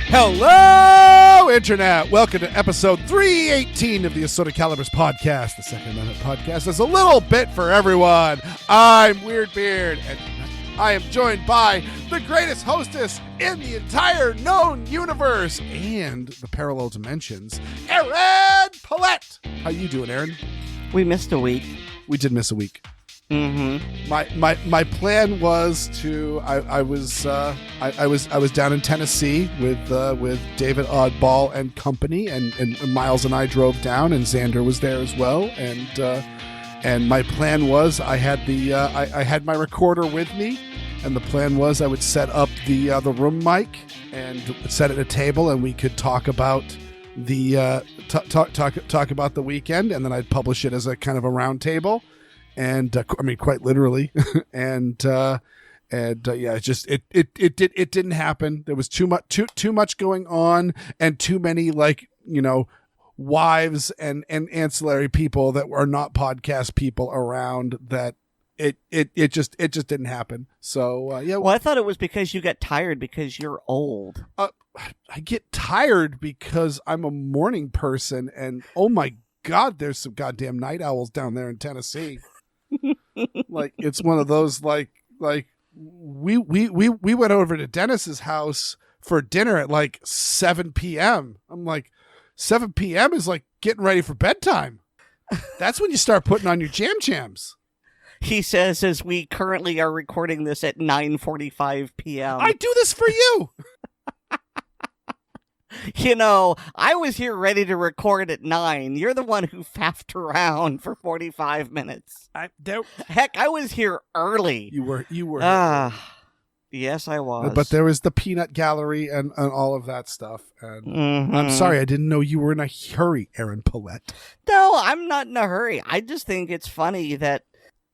Hello, Internet! Welcome to episode 318 of the Assorted Calibers podcast, the Second Amendment podcast. There's a little bit for everyone. I'm Weer'd, and I am joined by the greatest hostess in the entire known universe and the parallel dimensions, Aaron Paulette. How you doing, Aaron? We missed a week. We did miss a week. Mm-hmm. My plan was to I was down in Tennessee with David Oddball and company, and Miles and I drove down, and Xander was there as well, and my plan was I had my recorder with me, and the plan was I would set up the room mic and set it at a table, and we could talk about the talk about the weekend, and then I'd publish it as a kind of a round table. And I mean, quite literally, and yeah, it didn't happen. There was too much going on, and too many wives and ancillary people that were not podcast people around that it just didn't happen. So yeah. Well, I thought it was because you got tired because you're old. I get tired because I'm a morning person, and oh my God, there's some goddamn night owls down there in Tennessee. Like, it's one of those like we went over to Dennis's house for dinner at like 7 p.m. I'm like, 7 p.m. is like getting ready for bedtime. That's when you start putting on your jams. He says as we currently are recording this at 9:45 p.m. I do this for you. You know, I was here ready to record at 9. You're the one who faffed around for 45 minutes. Heck, I was here early. You were. Yes, I was. But there was the peanut gallery and all of that stuff. And I'm sorry, I didn't know you were in a hurry, Aaron Paulette. No, I'm not in a hurry. I just think it's funny that,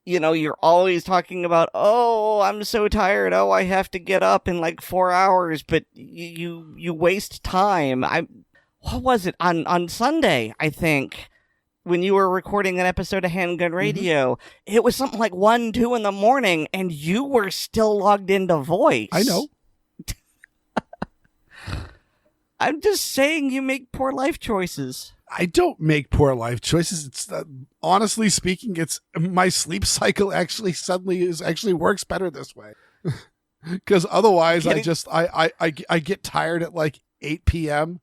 you know, you're always talking about, oh, I'm so tired. Oh, I have to get up in like 4 hours, but you waste time. What was it on Sunday? I think when you were recording an episode of Handgun Radio, it was something like 1, 2 in the morning, and you were still logged into Voice. I know. I'm just saying you make poor life choices. I don't make poor life choices. It's honestly speaking, it's my sleep cycle actually works better this way. Because otherwise, I get tired at like 8 p.m.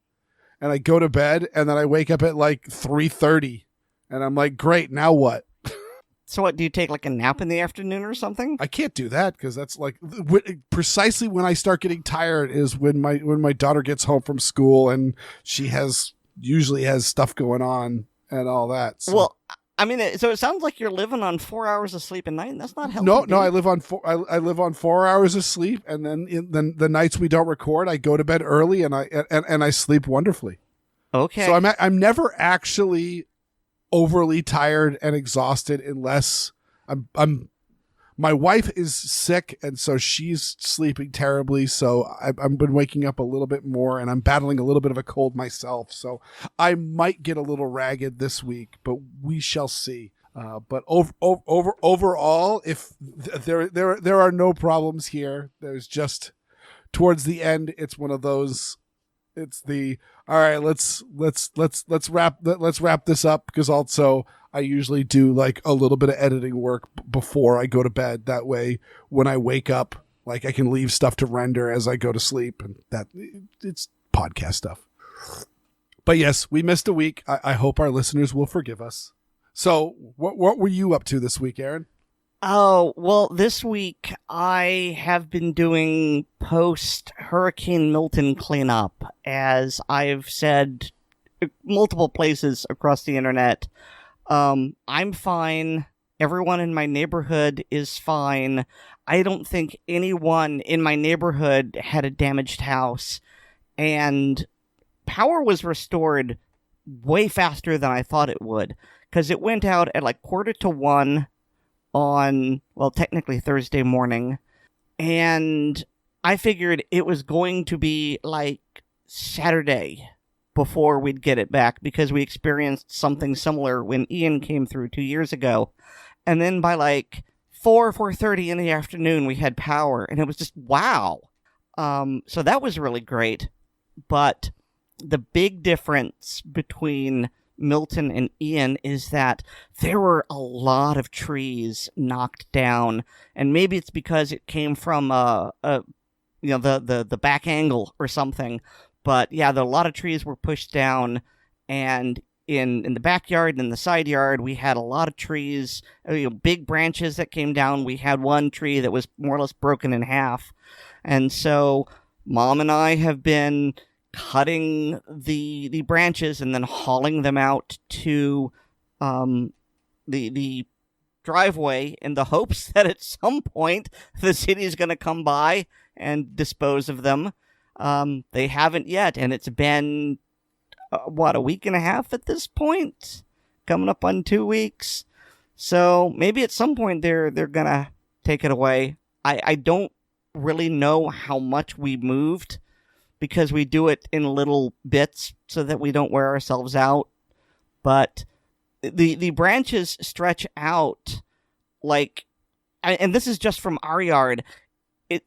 and I go to bed, and then I wake up at like 3:30, and I'm like, great, now what? So what, do you take like a nap in the afternoon or something? I can't do that because that's like precisely when I start getting tired is when my daughter gets home from school, and she usually has stuff going on and all that. So. Well, I mean, so it sounds like you're living on 4 hours of sleep a night, and that's not healthy. No, I live on 4 hours of sleep, and then the nights we don't record, I go to bed early, and I sleep wonderfully. Okay. So I'm never actually overly tired and exhausted unless my wife is sick, and so she's sleeping terribly. So I've been waking up a little bit more, and I'm battling a little bit of a cold myself. So I might get a little ragged this week, but we shall see. But overall, if there are no problems here, there's just towards the end, it's one of those. It's all right. Let's wrap this up, because also I usually do like a little bit of editing work before I go to bed. That way, when I wake up, like I can leave stuff to render as I go to sleep, and it's podcast stuff. But yes, we missed a week. I hope our listeners will forgive us. So, what were you up to this week, Aaron? Oh, well, this week I have been doing post-Hurricane Milton cleanup, as I've said multiple places across the internet. I'm fine. Everyone in my neighborhood is fine. I don't think anyone in my neighborhood had a damaged house, and power was restored way faster than I thought it would, because it went out at like 1:45 on, well, technically Thursday morning, and I figured it was going to be like Saturday before we'd get it back, because we experienced something similar when Ian came through 2 years ago. And then by like 4:30 in the afternoon, we had power, and it was just wow. So that was really great. But the big difference between Milton and Ian is that there were a lot of trees knocked down, and maybe it's because it came from the back angle or something. But yeah, a lot of trees were pushed down, and in the backyard and in the side yard, we had a lot of trees, big branches that came down. We had one tree that was more or less broken in half. And so Mom and I have been cutting the branches and then hauling them out to the driveway in the hopes that at some point the city is going to come by and dispose of them. They haven't yet, and it's been a week and a half at this point, coming up on 2 weeks. So maybe at some point they're gonna take it away. I don't really know how much we moved, because we do it in little bits so that we don't wear ourselves out. But the branches stretch out like, and this is just from our yard.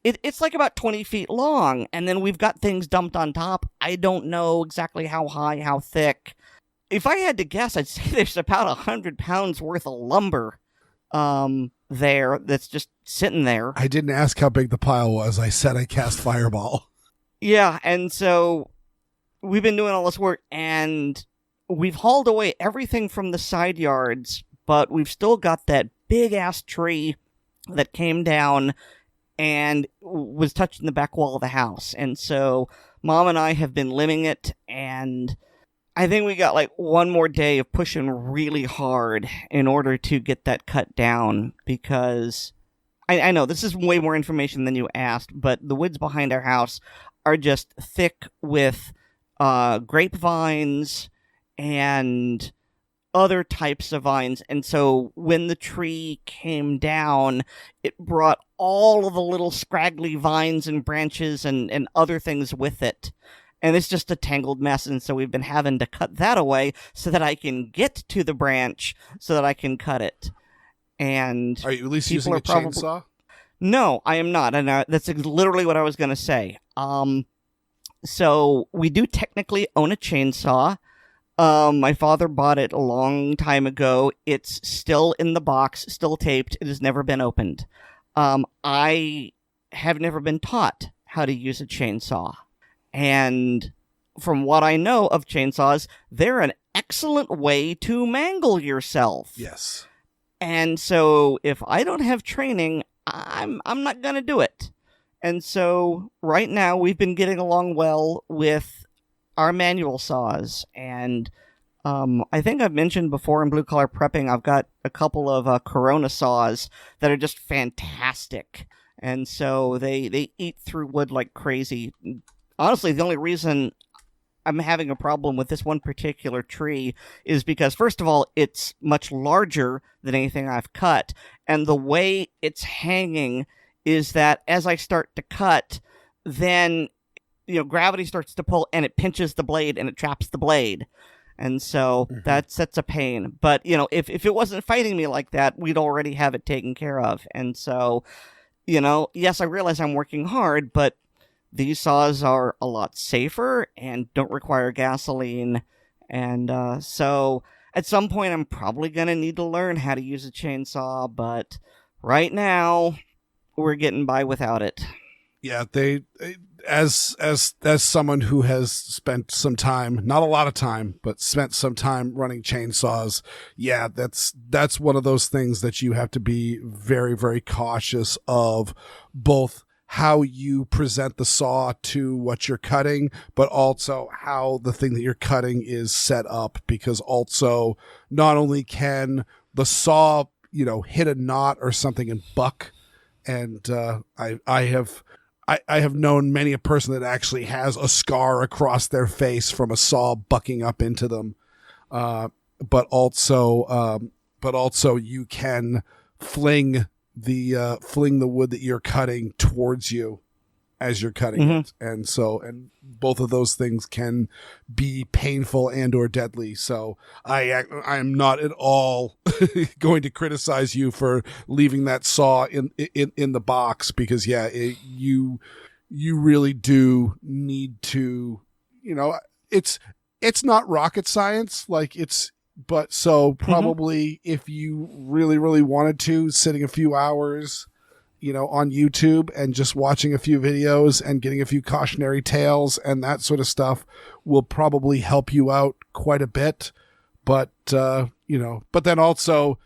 It's like about 20 feet long, and then we've got things dumped on top. I don't know exactly how high, how thick. If I had to guess, I'd say there's about 100 pounds worth of lumber there that's just sitting there. I didn't ask how big the pile was. I said I cast Fireball. Yeah, and so we've been doing all this work, and we've hauled away everything from the side yards, but we've still got that big-ass tree that came down and was touching the back wall of the house. And so Mom and I have been limbing it, and I think we got like one more day of pushing really hard in order to get that cut down, because I know this is way more information than you asked, but the woods behind our house are just thick with grapevines and other types of vines. And so when the tree came down, it brought all of the little scraggly vines and branches and other things with it. And it's just a tangled mess. And so we've been having to cut that away so that I can get to the branch so that I can cut it. And are you at least using a chainsaw? No, I am not. And that's literally what I was going to say. So we do technically own a chainsaw. My father bought it a long time ago. It's still in the box, still taped. It has never been opened. I have never been taught how to use a chainsaw. And from what I know of chainsaws, they're an excellent way to mangle yourself. Yes. And so if I don't have training, I'm not going to do it. And so right now we've been getting along well with our manual saws. And I think I've mentioned before in Blue Collar Prepping, I've got a couple of Corona saws that are just fantastic. And so they eat through wood like crazy. Honestly, the only reason I'm having a problem with this one particular tree is because, first of all, it's much larger than anything I've cut. And the way it's hanging is that as I start to cut, then gravity starts to pull and it pinches the blade and it traps the blade. And so that's a pain. But, if it wasn't fighting me like that, we'd already have it taken care of. And so, yes, I realize I'm working hard, but these saws are a lot safer and don't require gasoline. And so at some point, I'm probably going to need to learn how to use a chainsaw. But right now, we're getting by without it. Yeah, as someone who has spent some time, not a lot of time, but spent some time running chainsaws, yeah, that's one of those things that you have to be very, very cautious of, both how you present the saw to what you're cutting, but also how the thing that you're cutting is set up, because also not only can the saw, hit a knot or something and buck, and I have known many a person that actually has a scar across their face from a saw bucking up into them. But also you can fling the wood that you're cutting towards you as you're cutting it. And both of those things can be painful and or deadly. So I am not at all going to criticize you for leaving that saw in the box, because you really do need to, it's not rocket science. But probably if you really, really wanted to, sitting a few hours, on YouTube and just watching a few videos and getting a few cautionary tales and that sort of stuff will probably help you out quite a bit. But, but then also,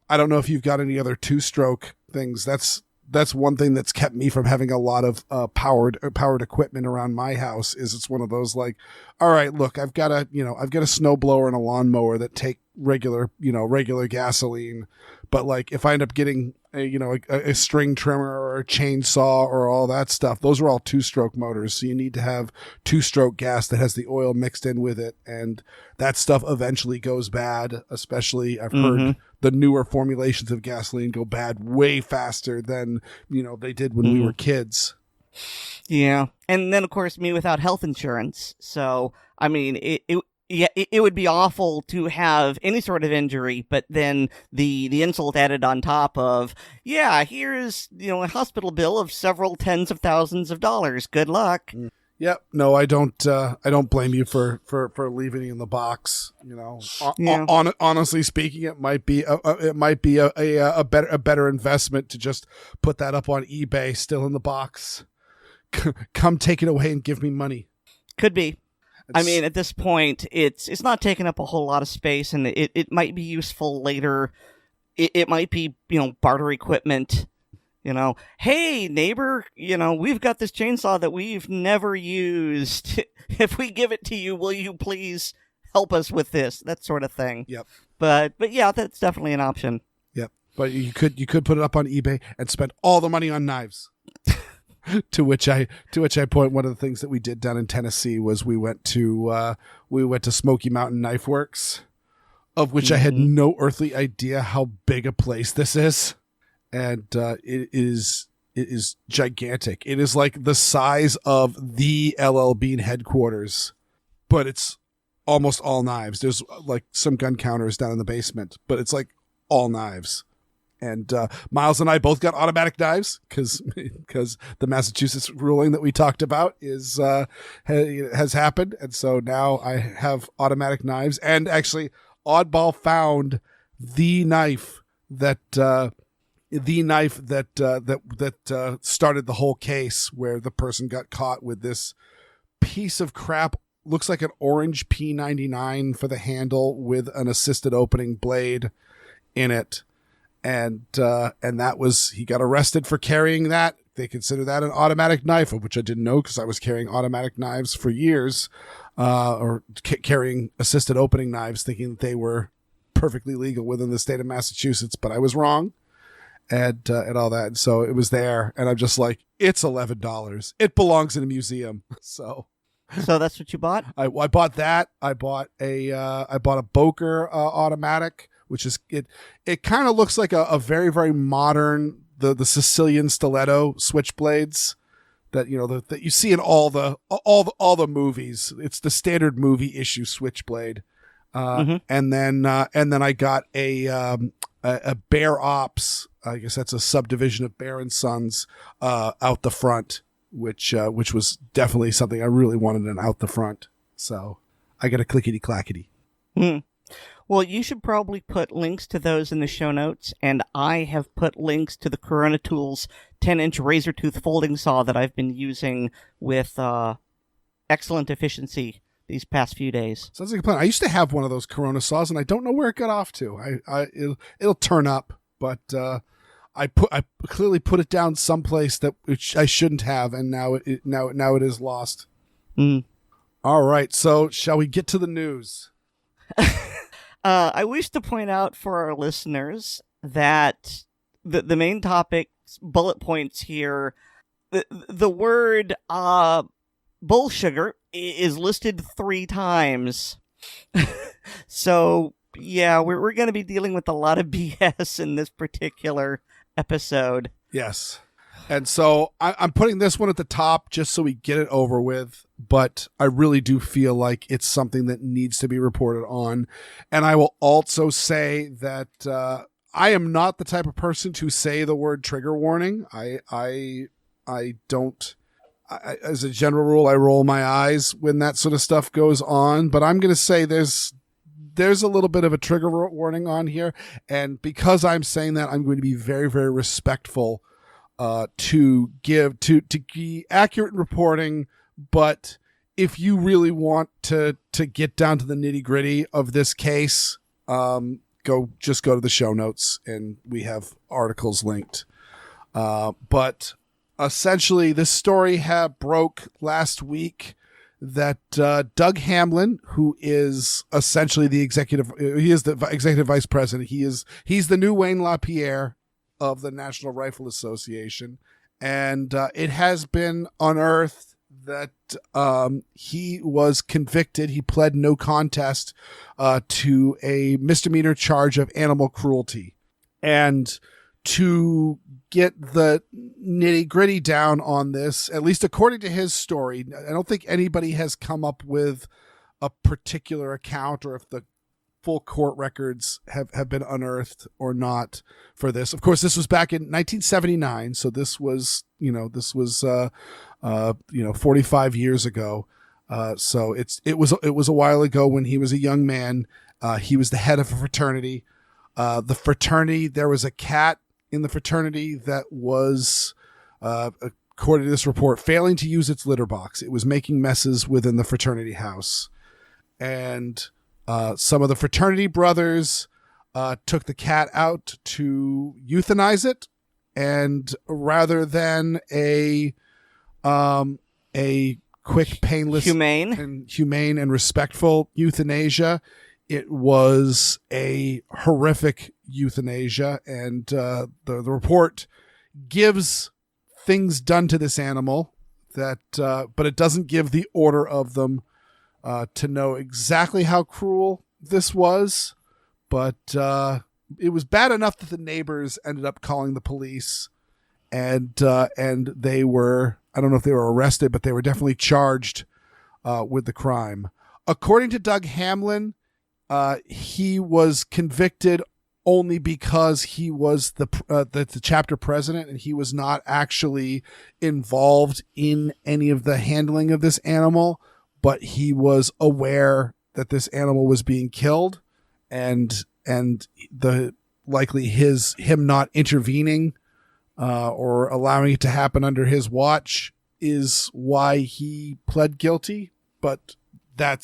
I don't know if you've got any other 2-stroke things. That's one thing that's kept me from having a lot of powered equipment around my house. Is it's one of those like, all right, look, I've got a snowblower and a lawnmower that take regular gasoline, but like if I end up getting a string trimmer or a chainsaw or all that stuff, those are all 2-stroke motors. So you need to have 2-stroke gas that has the oil mixed in with it, and that stuff eventually goes bad. Especially, I've heard the newer formulations of gasoline go bad way faster than they did when we were kids. Yeah, and then of course me without health insurance. So I mean, it would be awful to have any sort of injury, but then the insult added on top of, here's a hospital bill of several tens of thousands of dollars. Good luck. Yep. No, I don't blame you for leaving it in the box. Honestly speaking, it might be a better investment to just put that up on eBay, still in the box. Come take it away and give me money. Could be. I mean, at this point, it's not taking up a whole lot of space, and it might be useful later. It might be, barter equipment. Hey, neighbor, we've got this chainsaw that we've never used. If we give it to you, will you please help us with this? That sort of thing. Yep. But yeah, that's definitely an option. Yep. But you could put it up on eBay and spend all the money on knives. To which I point, one of the things that we did down in Tennessee was we went to Smoky Mountain Knife Works, of which I had no earthly idea how big a place this is, and it is gigantic. It is like the size of the LL Bean headquarters, but it's almost all knives. There's like some gun counters down in the basement, but it's like all knives. And Miles and I both got automatic knives because the Massachusetts ruling that we talked about has happened, and so now I have automatic knives. And actually, Oddball found the knife that started the whole case, where the person got caught with this piece of crap. Looks like an orange P99 for the handle with an assisted opening blade in it. And that was, he got arrested for carrying that. They consider that an automatic knife, of which I didn't know because I was carrying automatic knives for years, or carrying assisted opening knives, thinking that they were perfectly legal within the state of Massachusetts, but I was wrong, and all that. And so it was there, and I'm just like, it's $11. It belongs in a museum. So that's what you bought? I bought that. I bought a Boker automatic, which is it kind of looks like a very, very modern the Sicilian stiletto switchblades that that you see in all the movies. It's the standard movie issue switchblade. And then I got a Bear Ops. I guess that's a subdivision of Bear and Sons out the front, which was definitely something I really wanted an out the front. So I got a clickety clackety. Well, you should probably put links to those in the show notes, and I have put links to the Corona Tools 10-inch RazorTOOTH folding saw that I've been using with excellent efficiency these past few days. Sounds like a plan. I used to have one of those Corona saws, and I don't know where it got off to. It'll turn up, but I clearly put it down someplace that I shouldn't have, and now it is lost. All right, so shall we get to the news? I wish to point out for our listeners that the main topic bullet points here, the word bull sugar is listed 3 times. So Yeah, we're going to be dealing with a lot of BS in this particular episode. Yes. And so I'm putting this one at the top just so we get it over with, but I really do feel like it's something that needs to be reported on. And I will also say that I am not the type of person to say the word trigger warning. I don't, as a general rule, I roll my eyes when that sort of stuff goes on, but I'm going to say there's a little bit of a trigger warning on here. And because I'm saying that, I'm going to be very, very respectful to be accurate in reporting. But if you really want to get down to the nitty gritty of this case, go to the show notes and we have articles linked. But essentially this story broke last week that Doug Hamlin, who is essentially the executive vice president, he's the new Wayne LaPierre of the National Rifle Association, and it has been unearthed that he was convicted. He pled no contest to a misdemeanor charge of animal cruelty. And to get the nitty gritty down on this, at least according to his story, I don't think anybody has come up with a particular account or if the full court records have been unearthed or not for this. Of course, this was back in 1979. So this was 45 years ago. So it was a while ago when he was a young man. He was the head of a fraternity. There was a cat in the fraternity that was, according to this report, failing to use its litter box. It was making messes within the fraternity house. And some of the fraternity brothers took the cat out to euthanize it. And rather than a quick, painless, humane and respectful euthanasia, it was a horrific euthanasia. And the report gives things done to this animal but it doesn't give the order of them to know exactly how cruel this was. But it was bad enough that the neighbors ended up calling the police, and they were, I don't know if they were arrested, but they were definitely charged with the crime. According to Doug Hamlin, he was convicted only because he was the chapter president, and he was not actually involved in any of the handling of this animal, but he was aware that this animal was being killed, and the likely him not intervening or allowing it to happen under his watch is why he pled guilty. But that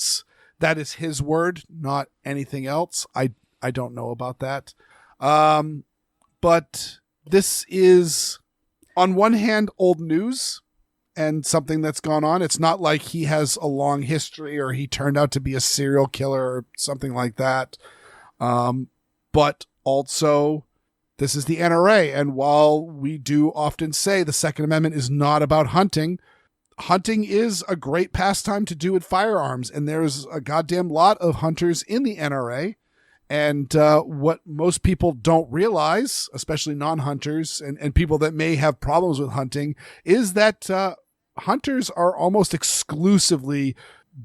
is his word, not anything else. I don't know about that. But this is, on one hand, old news and something that's gone on. It's not like he has a long history or he turned out to be a serial killer or something like that. But also, this is the NRA. And while we do often say the Second Amendment is not about hunting, hunting is a great pastime to do with firearms. And there's a goddamn lot of hunters in the NRA. And what most people don't realize, especially non-hunters and people that may have problems with hunting, is that hunters are almost exclusively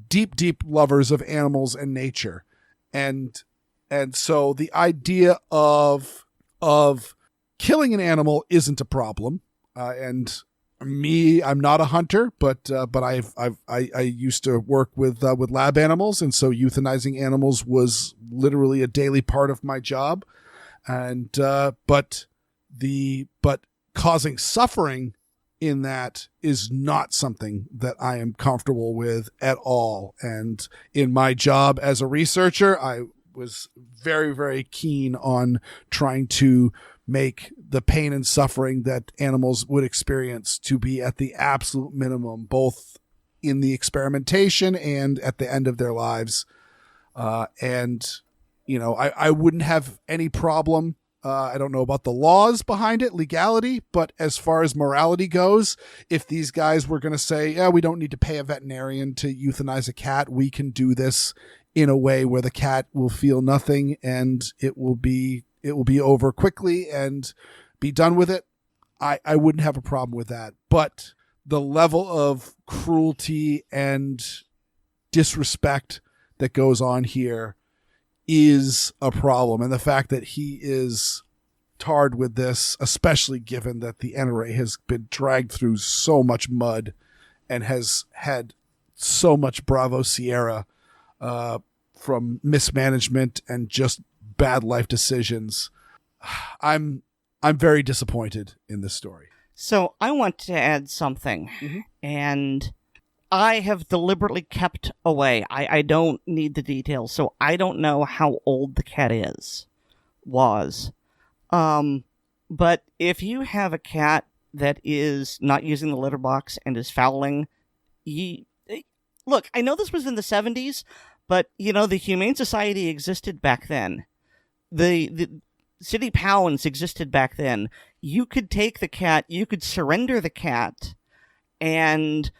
deep, deep lovers of animals and nature. And so the idea of killing an animal isn't a problem. And I'm not a hunter, but I used to work with lab animals, and so euthanizing animals was literally a daily part of my job. And but causing suffering in that is not something that I am comfortable with at all. And in my job as a researcher, I was very, very keen on trying to make the pain and suffering that animals would experience to be at the absolute minimum, both in the experimentation and at the end of their lives. And, you know, I wouldn't have any problem. I don't know about the laws behind it, legality, but as far as morality goes, if these guys were going to say, yeah, we don't need to pay a veterinarian to euthanize a cat, we can do this in a way where the cat will feel nothing and it will be over quickly and be done with it, I wouldn't have a problem with that. But the level of cruelty and disrespect that goes on here is a problem. And the fact that he is tarred with this, especially given that the NRA has been dragged through so much mud and has had so much Bravo Sierra from mismanagement and just bad life decisions. I'm very disappointed in this story. So I want to add something, and I have deliberately kept away. I don't need the details, so I don't know how old the cat was. But if you have a cat that is not using the litter box and is fouling, look, I know this was in the 70s, but, the Humane Society existed back then. The City Pounds existed back then. You could take the cat, you could surrender the cat, and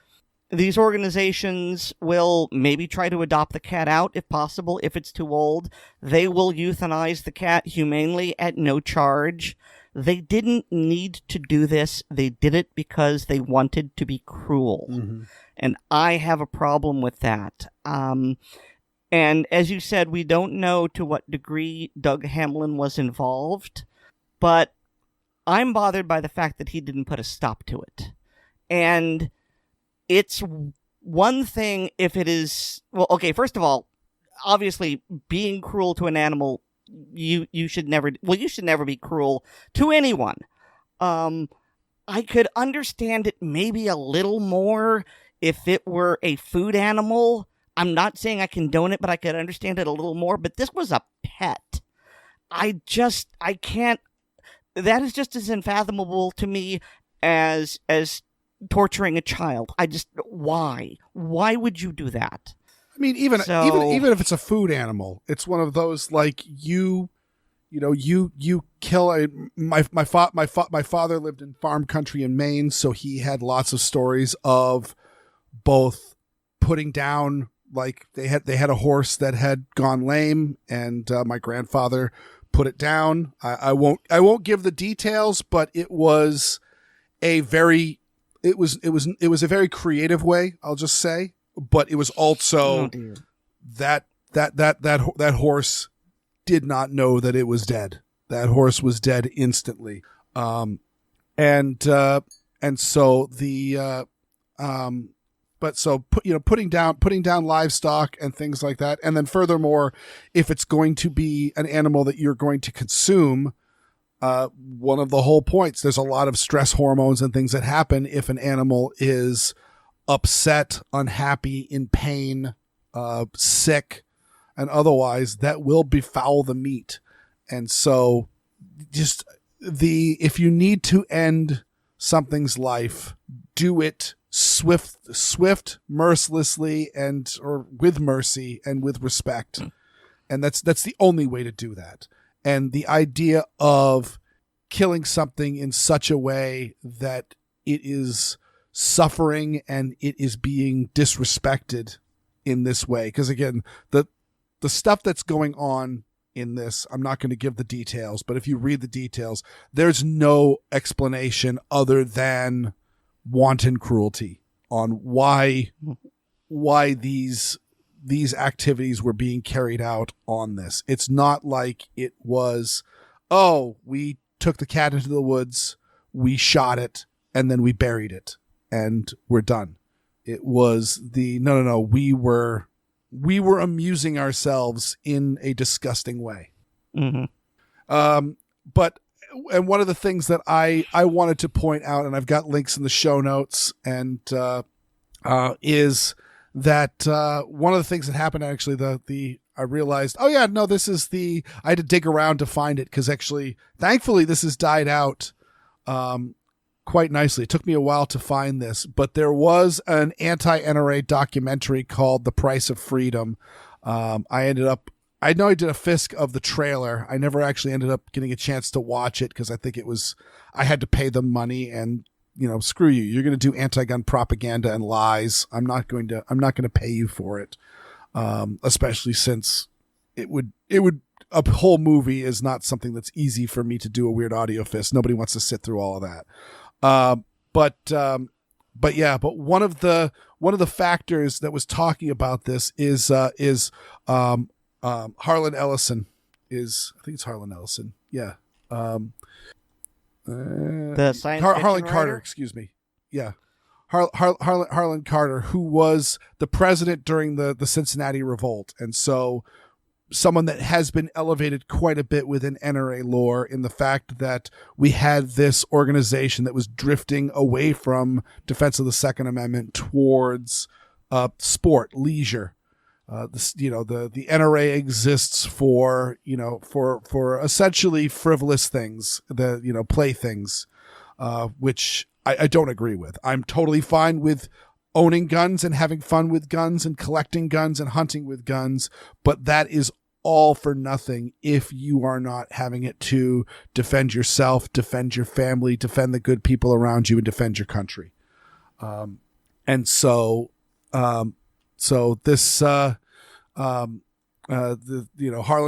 these organizations will maybe try to adopt the cat out if possible. If it's too old, they will euthanize the cat humanely at no charge. They didn't need to do this. They did it because they wanted to be cruel. Mm-hmm. And I have a problem with that. And as you said, we don't know to what degree Doug Hamlin was involved, but I'm bothered by the fact that he didn't put a stop to it. And it's one thing if it is, well, okay, first of all, obviously being cruel to an animal, you should never be cruel to anyone. I could understand it maybe a little more if it were a food animal. I'm not saying I condone it, but I could understand it a little more. But this was a pet. I can't. That is just as unfathomable to me as torturing a child. Why? Why would you do that? I mean, even if it's a food animal, it's one of those like you kill my father lived in farm country in Maine, so he had lots of stories of both putting down. Like they had a horse that had gone lame, and my grandfather put it down. I won't give the details, but it was a very creative way, I'll just say. But it was also that horse did not know that it was dead. That horse was dead instantly. And so the putting down livestock and things like that. And then furthermore, if it's going to be an animal that you're going to consume, one of the whole points, there's a lot of stress hormones and things that happen if an animal is upset, unhappy, in pain, sick, and otherwise, that will befoul the meat. And so if you need to end something's life, do it swift, mercilessly, or with mercy and with respect. And that's the only way to do that. And the idea of killing something in such a way that it is suffering and it is being disrespected in this way. Because again, the stuff that's going on in this, I'm not going to give the details, but if you read the details, there's no explanation other than wanton cruelty on why these activities were being carried out on this. It's not like it was, we took the cat into the woods, we shot it, and then we buried it, and we're done. It was no, we were amusing ourselves in a disgusting way. Mm-hmm. And one of the things that I wanted to point out, and I've got links in the show notes, and is that one of the things that happened, actually, I realized, this is I had to dig around to find it, because actually, thankfully, this has died out quite nicely. It took me a while to find this, but there was an anti-NRA documentary called The Price of Freedom. I know I did a Fisk of the trailer. I never actually ended up getting a chance to watch it because I think I had to pay them money, and screw you. You're going to do anti-gun propaganda and lies. I'm not going to pay you for it. especially since it would a whole movie is not something that's easy for me to do a Weird audio fist. Nobody wants to sit through all of that. But one of the factors that was talking about this is Harlan Ellison. I think it's Harlan Ellison. Yeah. The science Harlan fiction Carter, writer? excuse me. Yeah. Harlan Carter, who was the president during the Cincinnati Revolt. And so someone that has been elevated quite a bit within NRA lore in the fact that we had this organization that was drifting away from defense of the Second Amendment towards sport, leisure. The NRA exists for essentially frivolous things, playthings, which I don't agree with. I'm totally fine with owning guns and having fun with guns and collecting guns and hunting with guns, but that is all for nothing if you are not having it to defend yourself, defend your family, defend the good people around you, and defend your country. Harlan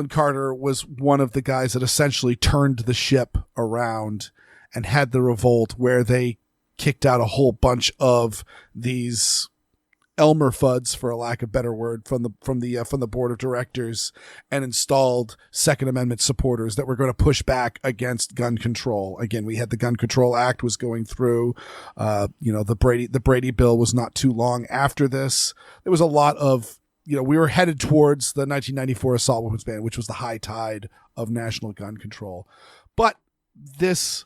Carter was one of the guys that essentially turned the ship around and had the revolt where they kicked out a whole bunch of these Elmer Fuds, for a lack of a better word, from the board of directors, and installed Second Amendment supporters that were going to push back against gun control. Again, we had the Gun Control Act was going through. The Brady bill was not too long after this. There was a lot of, we were headed towards the 1994 assault weapons ban, which was the high tide of national gun control. But this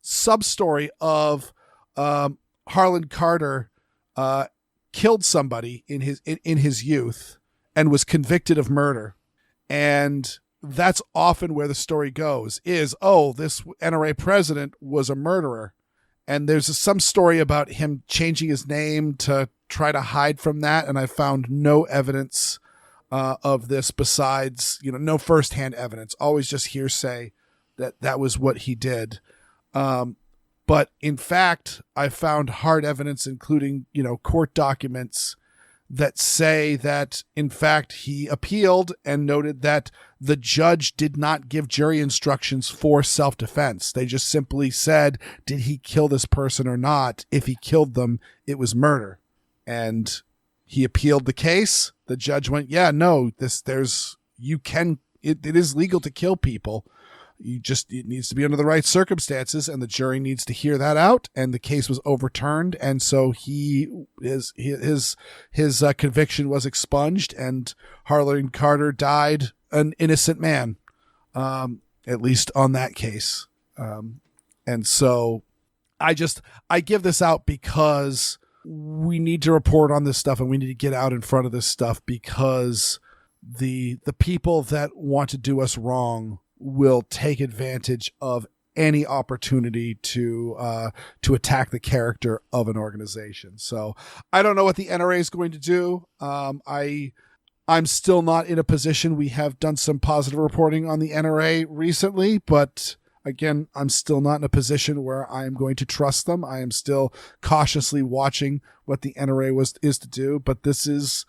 sub-story of Harlan Carter killed somebody in his youth and was convicted of murder, and that's often where the story goes is, this NRA president was a murderer, and there's some story about him changing his name to try to hide from that, and I found no evidence of this besides no firsthand evidence, always just hearsay that was what he did. But in fact, I found hard evidence, including, court documents that say that, in fact, he appealed and noted that the judge did not give jury instructions for self-defense. They just simply said, did he kill this person or not? If he killed them, it was murder. And he appealed the case. The judge went, yeah, no, it is legal to kill people. It needs to be under the right circumstances, and the jury needs to hear that out. And the case was overturned, and so his conviction was expunged, and Harlan Carter died an innocent man, at least on that case. And so I give this out because we need to report on this stuff, and we need to get out in front of this stuff, because the people that want to do us wrong will take advantage of any opportunity to attack the character of an organization. So I don't know what the NRA is going to do. I'm still not in a position. We have done some positive reporting on the NRA recently, but again, I'm still not in a position where I am going to trust them. I am still cautiously watching what the NRA is to do, but this is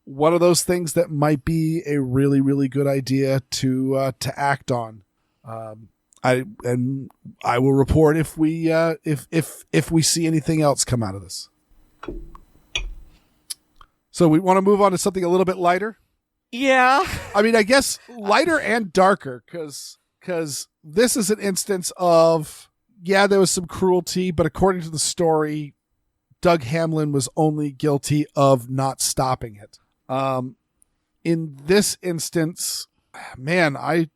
one of those things that might be a really, really good idea to act on. I will report if we see anything else come out of this. So we want to move on to something a little bit lighter. Yeah. I mean, I guess lighter and darker, because this is an instance of, there was some cruelty, but according to the story, Doug Hamlin was only guilty of not stopping it. In this instance, man, I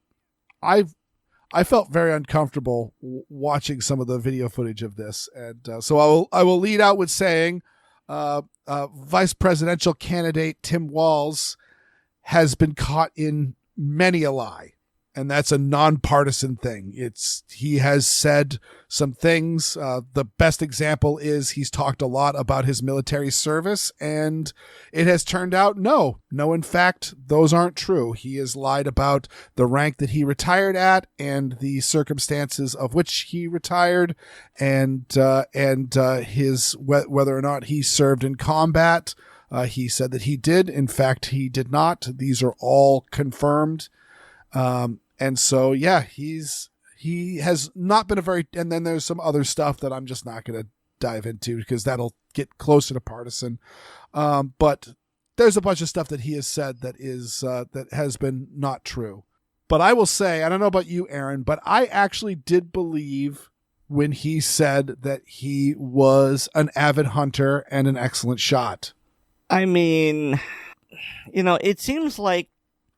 felt very uncomfortable watching some of the video footage of this, and so I will lead out with saying, vice presidential candidate Tim Walz has been caught in many a lie. And that's a nonpartisan thing. He has said some things. The best example is he's talked a lot about his military service, and it has turned out no, in fact, those aren't true. He has lied about the rank that he retired at and the circumstances of which he retired, and his whether or not he served in combat. He said that he did. In fact, he did not. These are all confirmed. And so, yeah, he has not been and then there's some other stuff that I'm just not going to dive into because that'll get closer to partisan. But there's a bunch of stuff that he has said that has been not true. But I will say, I don't know about you, Aaron, but I actually did believe when he said that he was an avid hunter and an excellent shot. I mean, it seems like,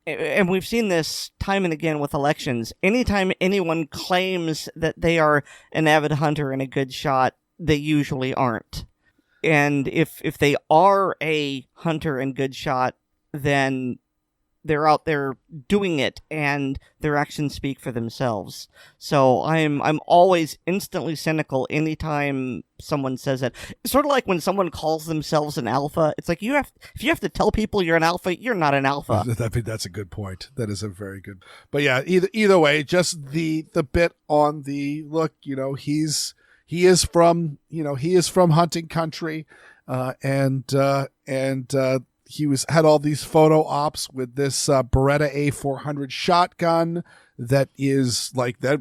and we've seen this time and again with elections, anytime anyone claims that they are an avid hunter and a good shot, they usually aren't. And if they are a hunter and good shot, then they're out there doing it, and their actions speak for themselves. So I'm always instantly cynical anytime someone says that. Sort of like when someone calls themselves an alpha. It's like if you have to tell people you're an alpha, you're not an alpha. That's a good point. That is a very good. But yeah, either way, just the bit on the look. He is from hunting country, and he had all these photo ops with this Beretta A400 shotgun that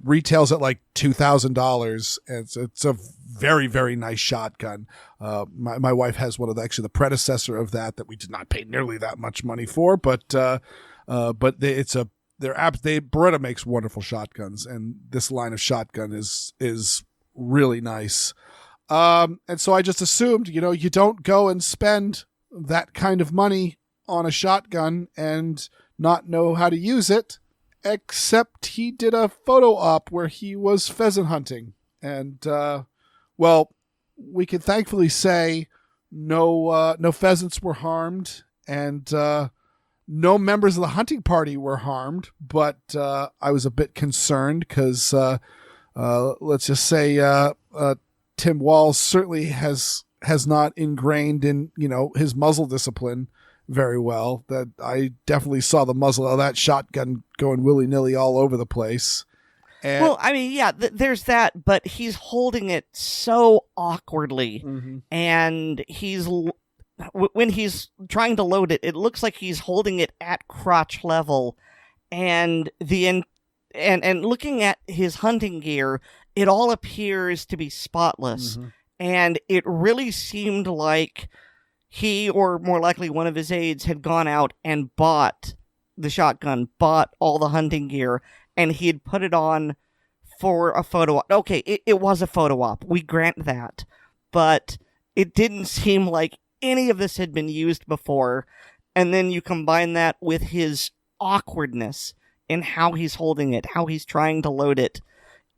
retails at like $2,000, and it's a very, very nice shotgun. My wife has one of the predecessor of that we did not pay nearly that much money for, but Beretta makes wonderful shotguns, and this line of shotgun is really nice. And so I just assumed, you don't go and spend that kind of money on a shotgun and not know how to use it, except he did a photo op where he was pheasant hunting. And, we can thankfully say no pheasants were harmed, and no members of the hunting party were harmed, but I was a bit concerned because let's just say Tim Walz certainly has not ingrained in his muzzle discipline very well. That I definitely saw the muzzle of that shotgun going willy-nilly all over the place. And well, I mean, yeah, there's that, but he's holding it so awkwardly, mm-hmm. and when he's trying to load it, it looks like he's holding it at crotch level, and and looking at his hunting gear, it all appears to be spotless. Mm-hmm. And it really seemed like he, or more likely one of his aides, had gone out and bought the shotgun, bought all the hunting gear, and he had put it on for a photo op. Okay, it was a photo op. We grant that. But it didn't seem like any of this had been used before. And then you combine that with his awkwardness in how he's holding it, how he's trying to load it.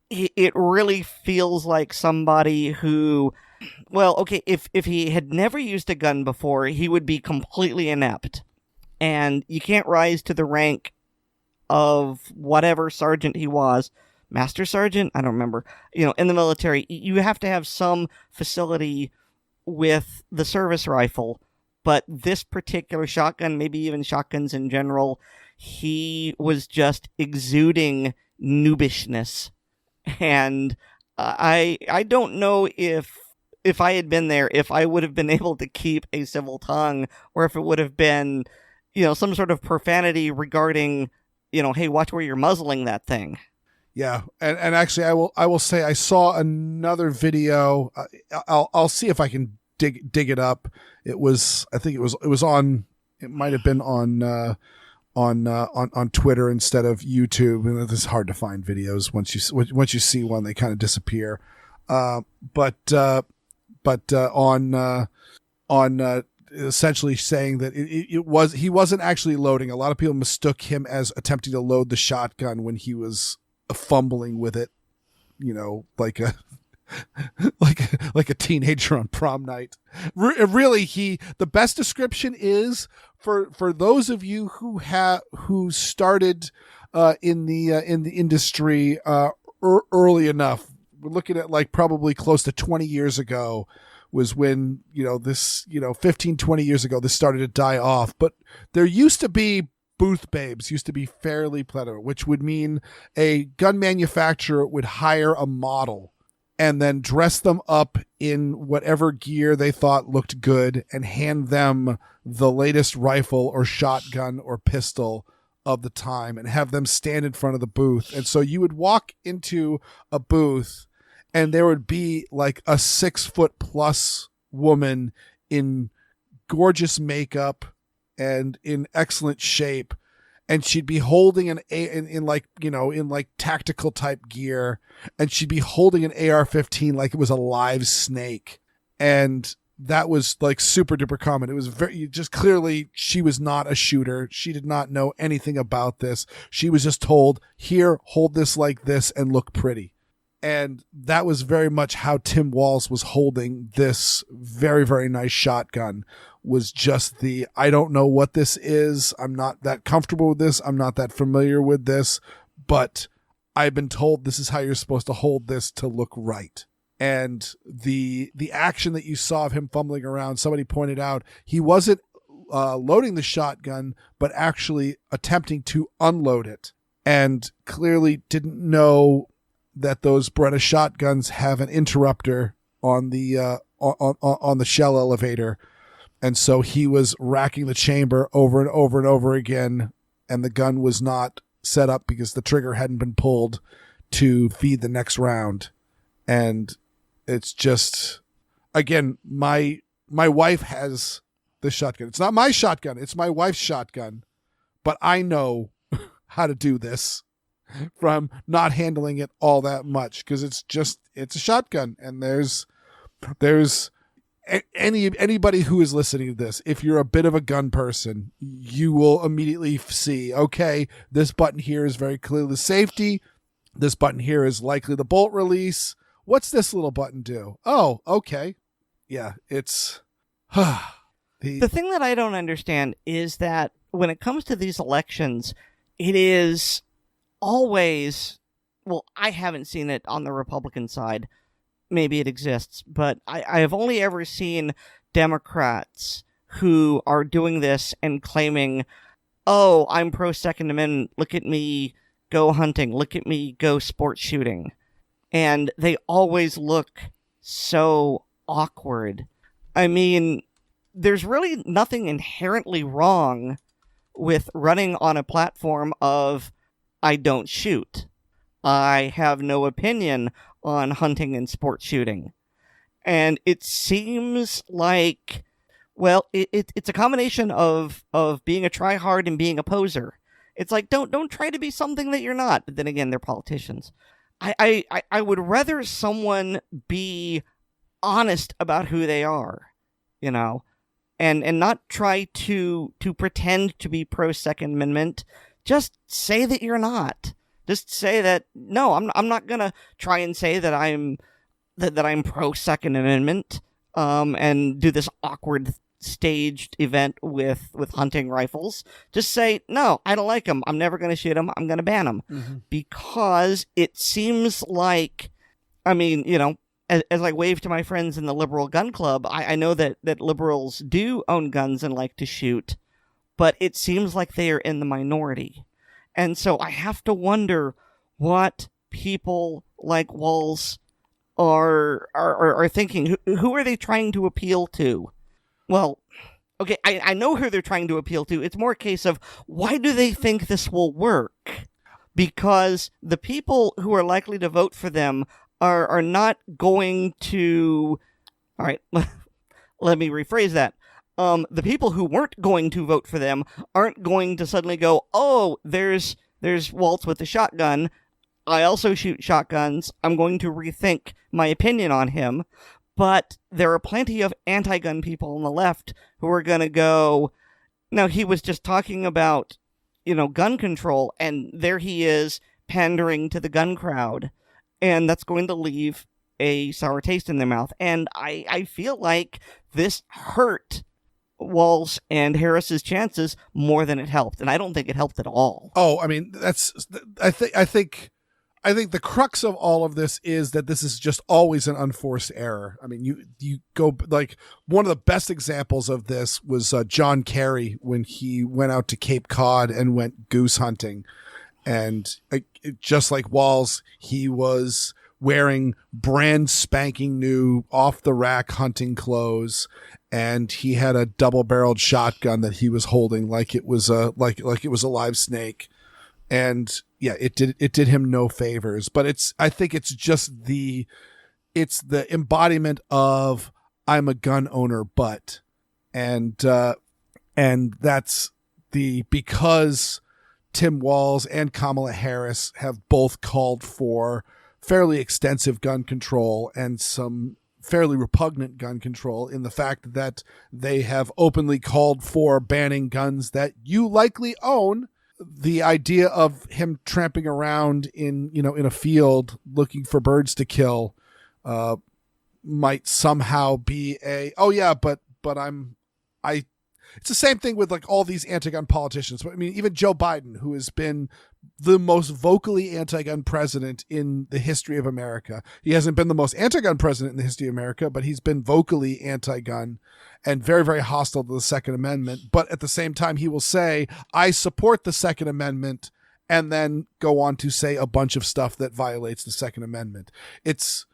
It really feels like somebody who, well, okay, if he had never used a gun before, he would be completely inept. And you can't rise to the rank of whatever sergeant he was, master sergeant, I don't remember, in the military. You have to have some facility with the service rifle, but this particular shotgun, maybe even shotguns in general, he was just exuding noobishness. And I don't know if I had been there, if I would have been able to keep a civil tongue, or if it would have been, some sort of profanity regarding, hey, watch where you're muzzling that thing. Yeah, and actually, I will say I saw another video. I'll see if I can dig it up. It might have been on Twitter instead of YouTube, and it's hard to find videos once you see one, they kind of disappear. But on essentially saying that he wasn't actually loading. A lot of people mistook him as attempting to load the shotgun when he was fumbling with it, like a like a teenager on prom night. Really, the best description is for those of you who started in the industry early enough. We're looking at like probably close to 20 years ago was when this 15, 20 years ago this started to die off. But there used to be booth babes, used to be fairly plentiful, which would mean a gun manufacturer would hire a model and then dress them up in whatever gear they thought looked good and hand them the latest rifle or shotgun or pistol of the time and have them stand in front of the booth. And so you would walk into a booth and there would be like a 6-foot+ woman in gorgeous makeup and in excellent shape. And she'd be holding in tactical type gear, and she'd be holding an AR-15 like it was a live snake. And that was like super duper common. It was very just clearly she was not a shooter. She did not know anything about this. She was just told, here, hold this like this and look pretty. And that was very much how Tim Walz was holding this very, very nice shotgun, was just I don't know what this is. I'm not that comfortable with this. I'm not that familiar with this, but I've been told this is how you're supposed to hold this to look right. And the action that you saw of him fumbling around, somebody pointed out he wasn't loading the shotgun, but actually attempting to unload it, and clearly didn't know that those Beretta shotguns have an interrupter on the shell elevator. And so he was racking the chamber over and over and over again, and the gun was not set up because the trigger hadn't been pulled to feed the next round. And it's just, again, my wife has the shotgun. It's not my shotgun. It's my wife's shotgun. But I know how to do this from not handling it all that much, because it's a shotgun. And there's anybody who is listening to this, if you're a bit of a gun person, you will immediately see, okay, this button here is very clearly safety. This button here is likely the bolt release. What's this little button do? Oh, okay. Yeah, it's... The thing that I don't understand is that when it comes to these elections, it is always... Well, I haven't seen it on the Republican side. Maybe it exists, but I have only ever seen Democrats who are doing this and claiming, oh, I'm pro-Second Amendment, look at me go hunting, look at me go sport shooting. And they always look so awkward. I mean, there's really nothing inherently wrong with running on a platform of, I don't shoot. I have no opinion on hunting and sport shooting. And it seems like, well, it's a combination of being a tryhard and being a poser. It's like, don't try to be something that you're not. But then again, they're politicians. I would rather someone be honest about who they are, you know, and not try to pretend to be pro-Second Amendment. Just say that you're not. Just say that, no, I'm not gonna try and say that I'm pro-Second Amendment, and do this awkward staged event with hunting rifles. Just say, no, I don't like them. I'm never gonna shoot them. I'm gonna ban them. Mm-hmm. Because it seems like, I mean, you know, as I wave to my friends in the liberal gun club, I know that liberals do own guns and like to shoot, but it seems like they are in the minority. And so I have to wonder what people like Walz are thinking. Who are they trying to appeal to? Well, okay, I know who they're trying to appeal to. It's more a case of, why do they think this will work? Because the people who are likely to vote for them are not going to... All right, let me rephrase that. The people who weren't going to vote for them aren't going to suddenly go, oh, there's Walz with the shotgun. I also shoot shotguns. I'm going to rethink my opinion on him. But there are plenty of anti-gun people on the left who are going to go, no, he was just talking about, you know, gun control, and there he is pandering to the gun crowd. And that's going to leave a sour taste in their mouth. And I feel like this hurt Walz and Harris's chances more than it helped, and I don't think it helped at all. Oh, I mean, I think the crux of all of this is that this is just always an unforced error. I mean, you go, like, one of the best examples of this was John Kerry when he went out to Cape Cod and went goose hunting, and just like Walz, he was wearing brand spanking new off the rack hunting clothes. And he had a double-barreled shotgun that he was holding like it was a like it was a live snake. And yeah, it did him no favors. But I think it's just the embodiment of I'm a gun owner, but and that's because Tim Walz and Kamala Harris have both called for fairly extensive gun control and some fairly repugnant gun control in the fact that they have openly called for banning guns that you likely own. The idea of him tramping around in a field looking for birds to kill might somehow be it's the same thing with like all these anti-gun politicians. I mean, even Joe Biden, who has been the most vocally anti-gun president in the history of America. He hasn't been the most anti-gun president in the history of America, but he's been vocally anti-gun and very, very hostile to the Second Amendment. But at the same time, he will say, I support the Second Amendment, and then go on to say a bunch of stuff that violates the Second Amendment. It's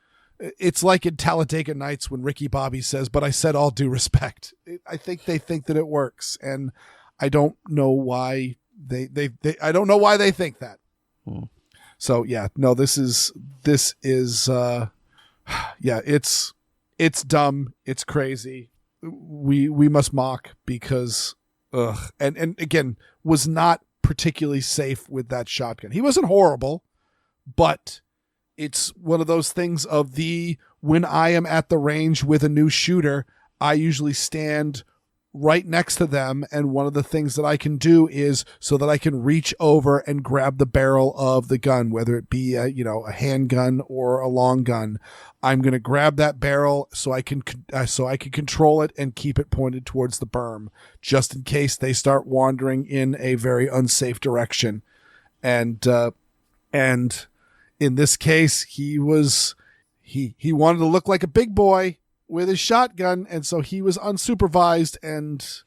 like in Talladega Nights when Ricky Bobby says, but I said all due respect. I think they think that it works. And I don't know why I don't know why they think that. So yeah, no, this is it's dumb. It's crazy. We must mock because, and again, was not particularly safe with that shotgun. He wasn't horrible, but it's one of those things of when I am at the range with a new shooter, I usually stand right next to them. And one of the things that I can do is so that I can reach over and grab the barrel of the gun, whether it be a handgun or a long gun. I'm going to grab that barrel so I can control it and keep it pointed towards the berm, just in case they start wandering in a very unsafe direction. And in this case, he wanted to look like a big boy with his shotgun, and so he was unsupervised, and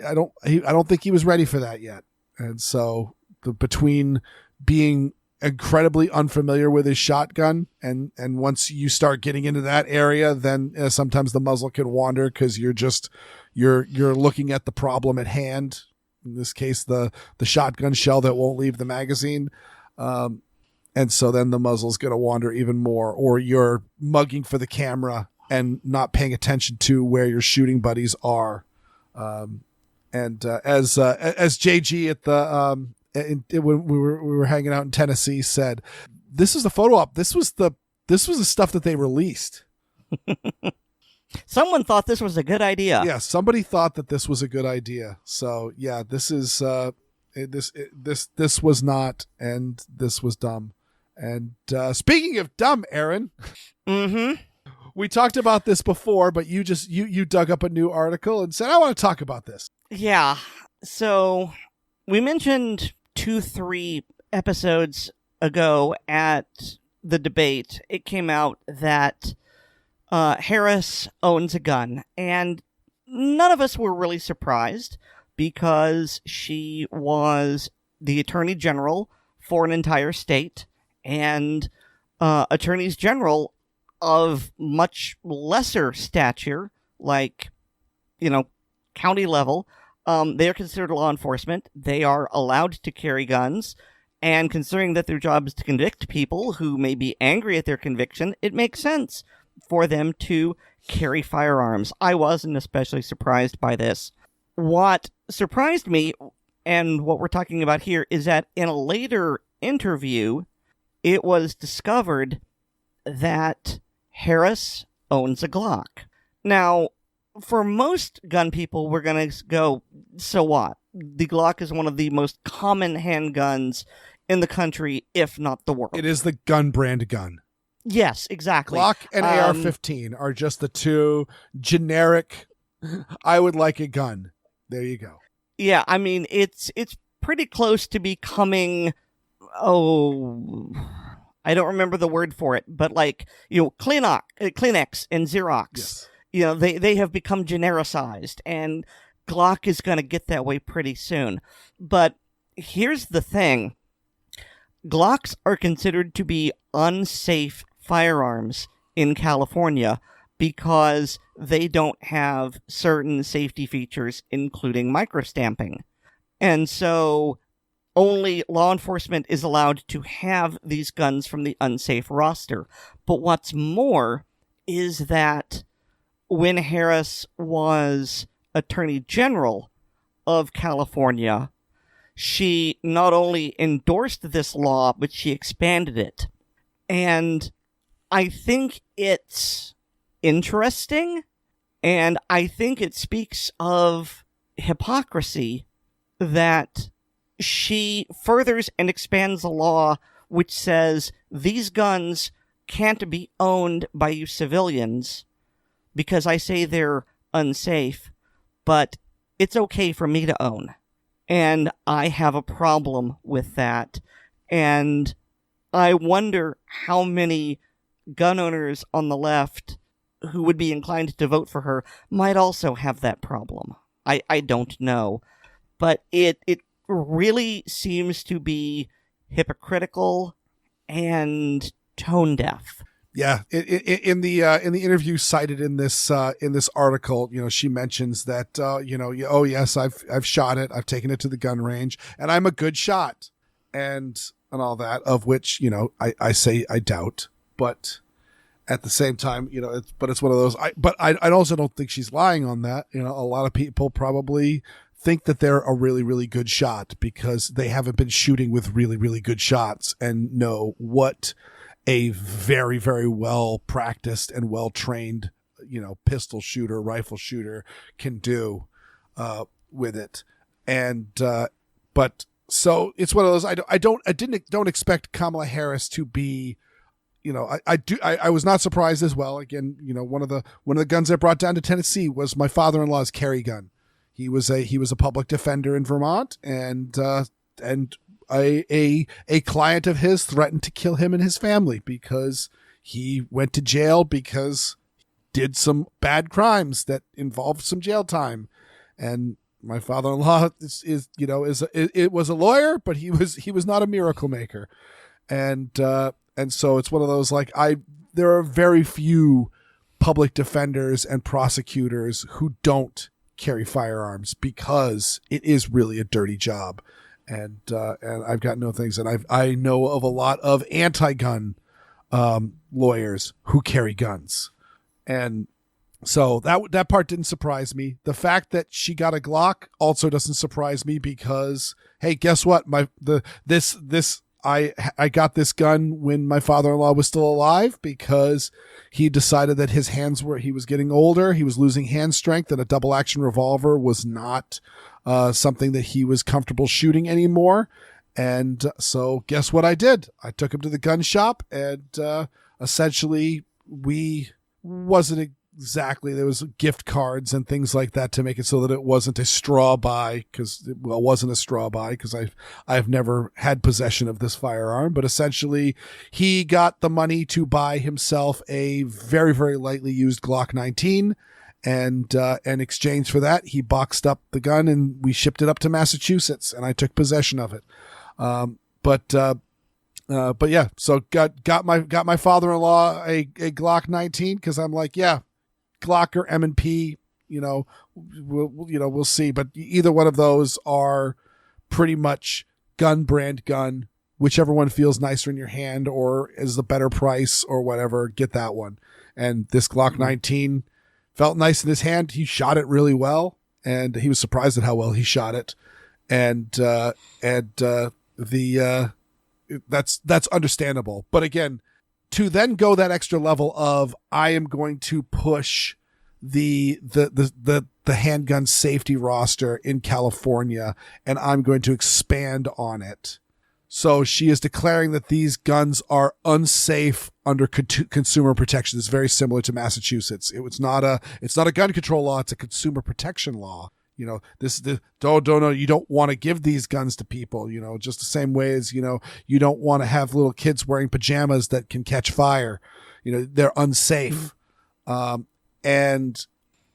I don't think he was ready for that yet. And so between being incredibly unfamiliar with his shotgun and once you start getting into that area, then sometimes the muzzle can wander because you're looking at the problem at hand. In this case, the shotgun shell that won't leave the magazine. And so then the muzzle's going to wander even more, or you're mugging for the camera and not paying attention to where your shooting buddies are. As JG at the when we were hanging out in Tennessee said, this is the photo op. This was the stuff that they released. Someone thought this was a good idea. Yeah, somebody thought that this was a good idea. So yeah, this is this was not, and this was dumb. And speaking of dumb, Aaron, we talked about this before, but you dug up a new article and said, I want to talk about this. Yeah. So we mentioned 2-3 episodes ago at the debate, it came out that Harris owns a gun, and none of us were really surprised because she was the Attorney General for an entire state. And attorneys general of much lesser stature, like, county level, they are considered law enforcement. They are allowed to carry guns. And considering that their job is to convict people who may be angry at their conviction, it makes sense for them to carry firearms. I wasn't especially surprised by this. What surprised me, and what we're talking about here, is that in a later interview, it was discovered that Harris owns a Glock. Now, for most gun people, we're going to go, so what? The Glock is one of the most common handguns in the country, if not the world. It is the gun brand gun. Yes, exactly. Glock and AR-15 are just the two generic, I would like a gun. There you go. Yeah, I mean, it's pretty close to becoming... I don't remember the word for it, but Kleenex and Xerox, yes. They have become genericized, and Glock is going to get that way pretty soon. But here's the thing. Glocks are considered to be unsafe firearms in California because they don't have certain safety features, including microstamping. And so only law enforcement is allowed to have these guns from the unsafe roster. But what's more is that when Harris was Attorney General of California, she not only endorsed this law, but she expanded it. And I think it's interesting, and I think it speaks of hypocrisy that she furthers and expands a law which says these guns can't be owned by you civilians because I say they're unsafe, but it's okay for me to own. And I have a problem with that. And I wonder how many gun owners on the left who would be inclined to vote for her might also have that problem. I don't know. But it really seems to be hypocritical and tone deaf. Yeah, in the interview cited in this article, she mentions that oh yes, I've shot it, I've taken it to the gun range, and I'm a good shot, and all that. Of which I say I doubt, but at the same time, it's one of those. I also don't think she's lying on that. A lot of people probably think that they're a really, really good shot because they haven't been shooting with really, really good shots and know what a very, very well practiced and well trained, pistol shooter, rifle shooter can do with it. And but so it's one of those. I don't expect Kamala Harris to be. I was not surprised as well. Again, one of the guns I brought down to Tennessee was my father-in-law's carry gun. He was a public defender in Vermont, and a client of his threatened to kill him and his family because he went to jail because he did some bad crimes that involved some jail time. And my father-in-law it was a lawyer, but he was not a miracle maker. And so it's one of those, there are very few public defenders and prosecutors who don't carry firearms because it is really a dirty job. And I've got no things. And I know of a lot of anti-gun lawyers who carry guns. And so that part didn't surprise me. The fact that she got a Glock also doesn't surprise me because, hey, guess what? I got this gun when my father-in-law was still alive because he decided that he was getting older. He was losing hand strength, and a double action revolver was not something that he was comfortable shooting anymore. And so guess what I did? I took him to the gun shop, and essentially there was gift cards and things like that to make it so that it wasn't a straw buy because I've never had possession of this firearm, but essentially he got the money to buy himself a very, very lightly used Glock 19. And in exchange for that, he boxed up the gun and we shipped it up to Massachusetts and I took possession of it. But yeah, so got my father-in-law a Glock 19 because I'm like, yeah, Glock or M&P, we'll see. But either one of those are pretty much brand gun, whichever one feels nicer in your hand or is the better price or whatever, get that one. And this Glock 19 felt nice in his hand. He shot it really well, and he was surprised at how well he shot it. And that's understandable. But again, to then go that extra level of I am going to push the handgun safety roster in California and I'm going to expand on it. So she is declaring that these guns are unsafe under consumer protection. It's very similar to Massachusetts. It's not a gun control law. It's a consumer protection law. You don't want to give these guns to people, just the same way as, you don't want to have little kids wearing pajamas that can catch fire. They're unsafe. And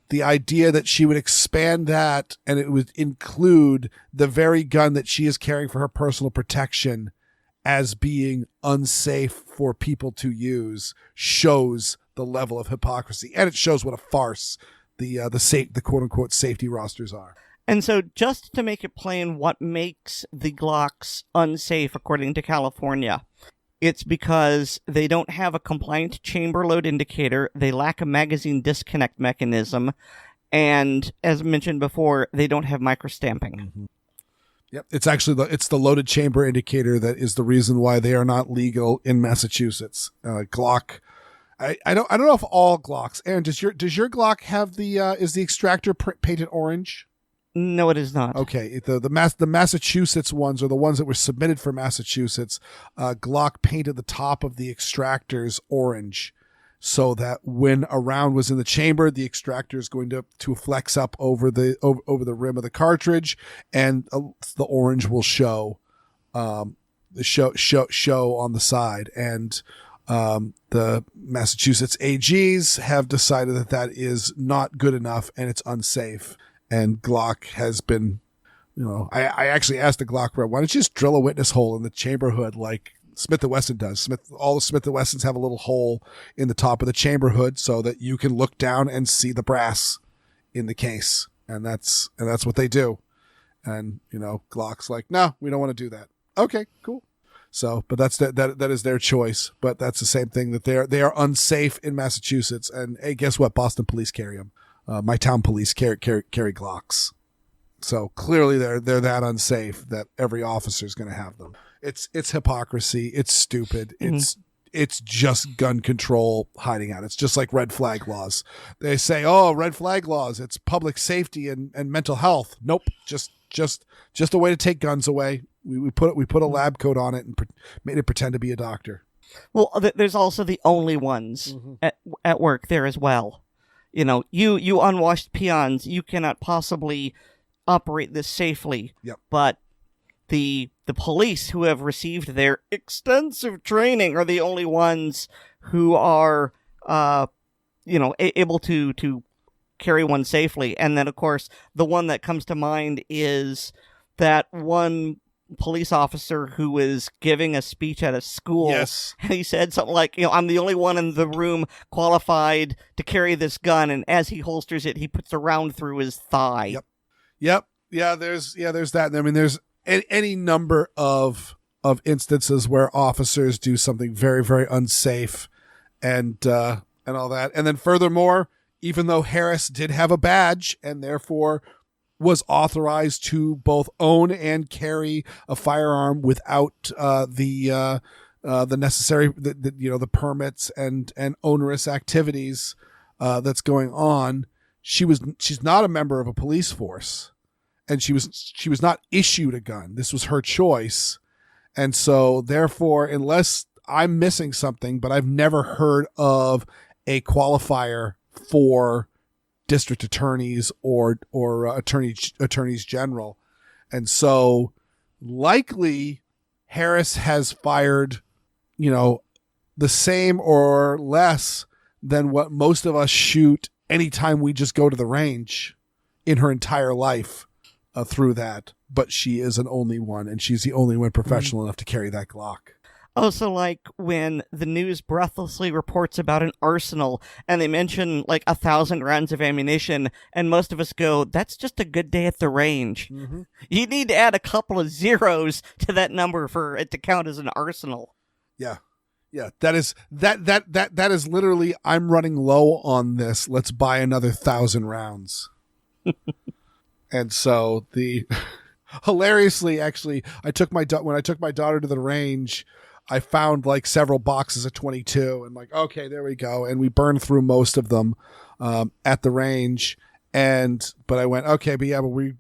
the idea that she would expand that and it would include the very gun that she is carrying for her personal protection as being unsafe for people to use shows the level of hypocrisy, and it shows what a farce the quote unquote safety rosters are. And so, just to make it plain, what makes the Glocks unsafe, according to California, it's because they don't have a compliant chamber load indicator, they lack a magazine disconnect mechanism, and, as mentioned before, they don't have microstamping. Mm-hmm. Yep, it's actually it's the loaded chamber indicator that is the reason why they are not legal in Massachusetts. Glock. I don't know if all Glocks. Aaron, does your Glock have is the extractor painted orange? No, it is not. Okay, the Massachusetts ones are the ones that were submitted for Massachusetts. Glock painted the top of the extractors orange, so that when a round was in the chamber, the extractor is going to flex up over the rim of the cartridge, and the orange will show on the side. And the Massachusetts AGs have decided that is not good enough and it's unsafe. And Glock has been, I actually asked the Glock rep, why don't you just drill a witness hole in the chamber hood like Smith & Wesson does? All the Smith & Wessons have a little hole in the top of the chamber hood so that you can look down and see the brass in the case. And that's what they do. And, Glock's like, no, we don't want to do that. Okay, cool. So, but that is their choice. But that's the same thing, that they are unsafe in Massachusetts. And hey, guess what? Boston police carry them. My town police carry Glocks. So clearly they're that unsafe that every officer is going to have them. It's hypocrisy. It's stupid. Mm-hmm. It's just gun control hiding out. It's just like red flag laws. They say, oh, red flag laws, it's public safety and mental health. Nope. Just a way to take guns away. We put a lab coat on it and made it pretend to be a doctor. Well, there's also the only ones mm-hmm. at work there as well. You unwashed peons, you cannot possibly operate this safely. Yep. But the police who have received their extensive training are the only ones who are, able to carry one safely. And then, of course, the one that comes to mind is that one police officer who was giving a speech at a school. Yes. And he said something like, I'm the only one in the room qualified to carry this gun. And as he holsters it, he puts a round through his thigh. Yep. Yeah, there's that. I mean, there's any number of instances where officers do something very, very unsafe and all that. And then furthermore, even though Harris did have a badge and therefore was authorized to both own and carry a firearm without the necessary the permits and onerous activities that's going on, she's not a member of a police force, and she was not issued a gun. This was her choice, and so therefore, unless I'm missing something, but I've never heard of a qualifier for district attorneys or attorneys general. And so likely Harris has fired, the same or less than what most of us shoot anytime we just go to the range in her entire life through that. But she is an only one, and she's the only one professional enough to carry that Glock. Also, like when the news breathlessly reports about an arsenal and they mention like 1,000 rounds of ammunition, and most of us go, that's just a good day at the range. Mm-hmm. You need to add a couple of zeros to that number for it to count as an arsenal. Yeah. Yeah. That is literally, I'm running low on this. Let's buy another 1,000 rounds. And so hilariously, actually, when I took my daughter to the range, I found like several boxes of 22 and like, okay, there we go. And we burned through most of them at the range. But I went, okay, but we're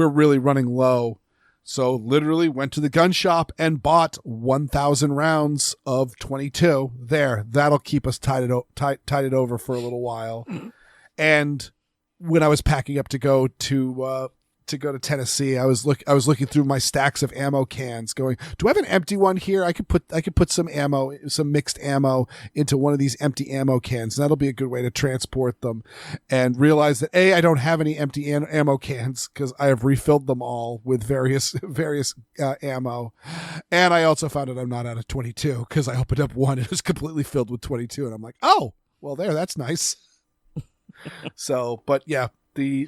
really running low. So literally went to the gun shop and bought 1,000 rounds of 22 there. That'll keep us tided over for a little while. And when I was packing up to go to to go to Tennessee, I was looking through my stacks of ammo cans, going, do I have an empty one here? I could put some mixed ammo into one of these empty ammo cans, and that'll be a good way to transport them. And realize that I don't have any empty ammo cans because I have refilled them all with various ammo. And I also found out I'm not out of 22 because I opened up one and it was completely filled with 22, and I'm like, oh, well, that's nice. So, but yeah. The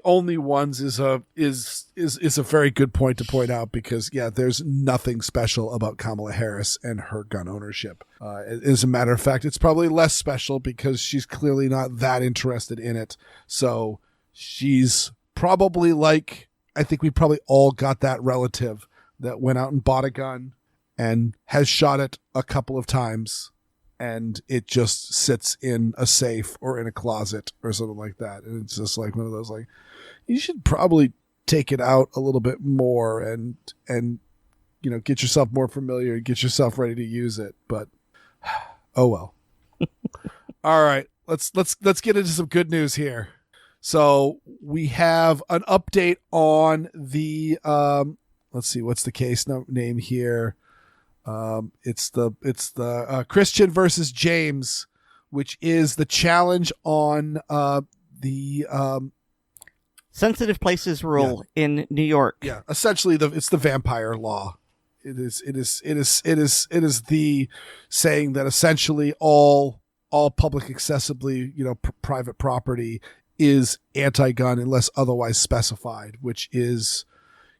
only ones is a very good point to point out, because there's nothing special about Kamala Harris and her gun ownership. As a matter of fact, it's probably less special because she's clearly not that interested in it. So she's probably like, I think we probably all got that relative that went out and bought a gun and has shot it a couple of times, and it just sits in a safe or in a closet or something like that. And it's just like one of those, like, you should probably take it out a little bit more and get yourself more familiar and get yourself ready to use it. But oh well. All right, let's get into some good news here. So we have an update on the let's see, what's the case name here? It's the Christian versus James, which is the challenge on the sensitive places rule in New York. Yeah, essentially it's the vampire law. It is the saying that essentially all public accessibly, private property is anti-gun unless otherwise specified, which is,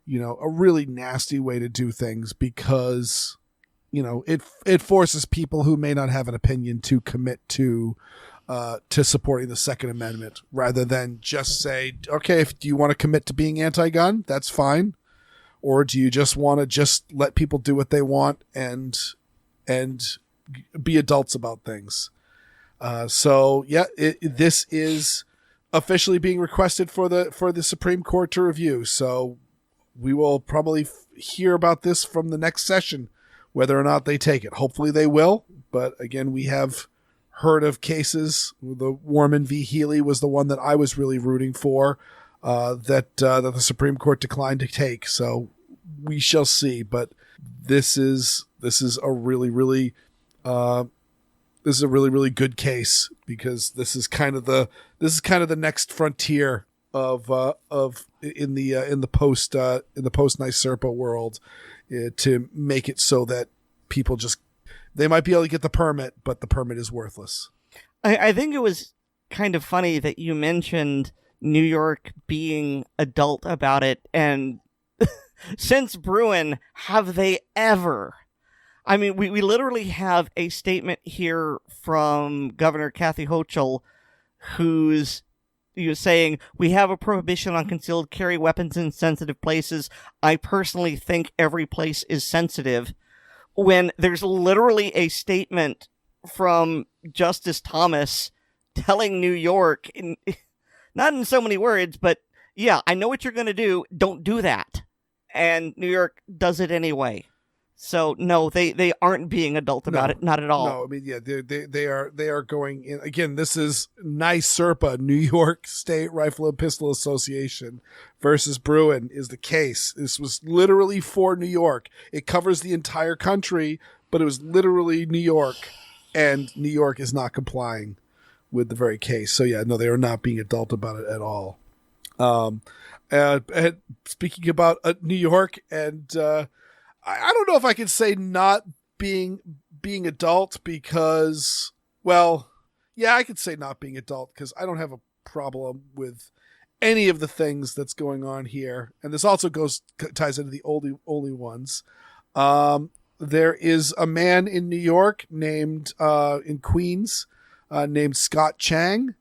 a really nasty way to do things, because it forces people who may not have an opinion to commit to supporting the Second Amendment, rather than just say, okay, do you want to commit to being anti-gun? That's fine. Or do you just want to just let people do what they want and be adults about things? This is officially being requested for the Supreme Court to review. So we will probably hear about this from the next session, whether or not they take it. Hopefully they will. But again, we have heard of cases. The Warman v. Healy was the one that I was really rooting for, that the Supreme Court declined to take. So we shall see. But this is a really, really good case, because this is kind of the next frontier of in the post NYSERPA world, to make it so that people they might be able to get the permit, but the permit is worthless. I think it was kind of funny that you mentioned New York being adult about it, and since Bruin, have they ever? I mean, we literally have a statement here from Governor Kathy Hochul, who's saying, we have a prohibition on concealed carry weapons in sensitive places. I personally think every place is sensitive. When there's literally a statement from Justice Thomas telling New York, not in so many words, but yeah, I know what you're going to do. Don't do that. And New York does it anyway. So no, they aren't being adult about it, not at all. No, I mean, yeah, they are going in. Again, this is NYSERPA, New York State Rifle and Pistol Association versus Bruin is the case. This was literally for New York. It covers the entire country, but it was literally New York, and New York is not complying with the very case. So yeah, no, they are not being adult about it at all. And speaking about New York, and I don't know if I can say not being adult, because, well, yeah, I could say not being adult, because I don't have a problem with any of the things that's going on here. And this also ties into the only ones. There is a man in New York named in Queens named Scott Chang,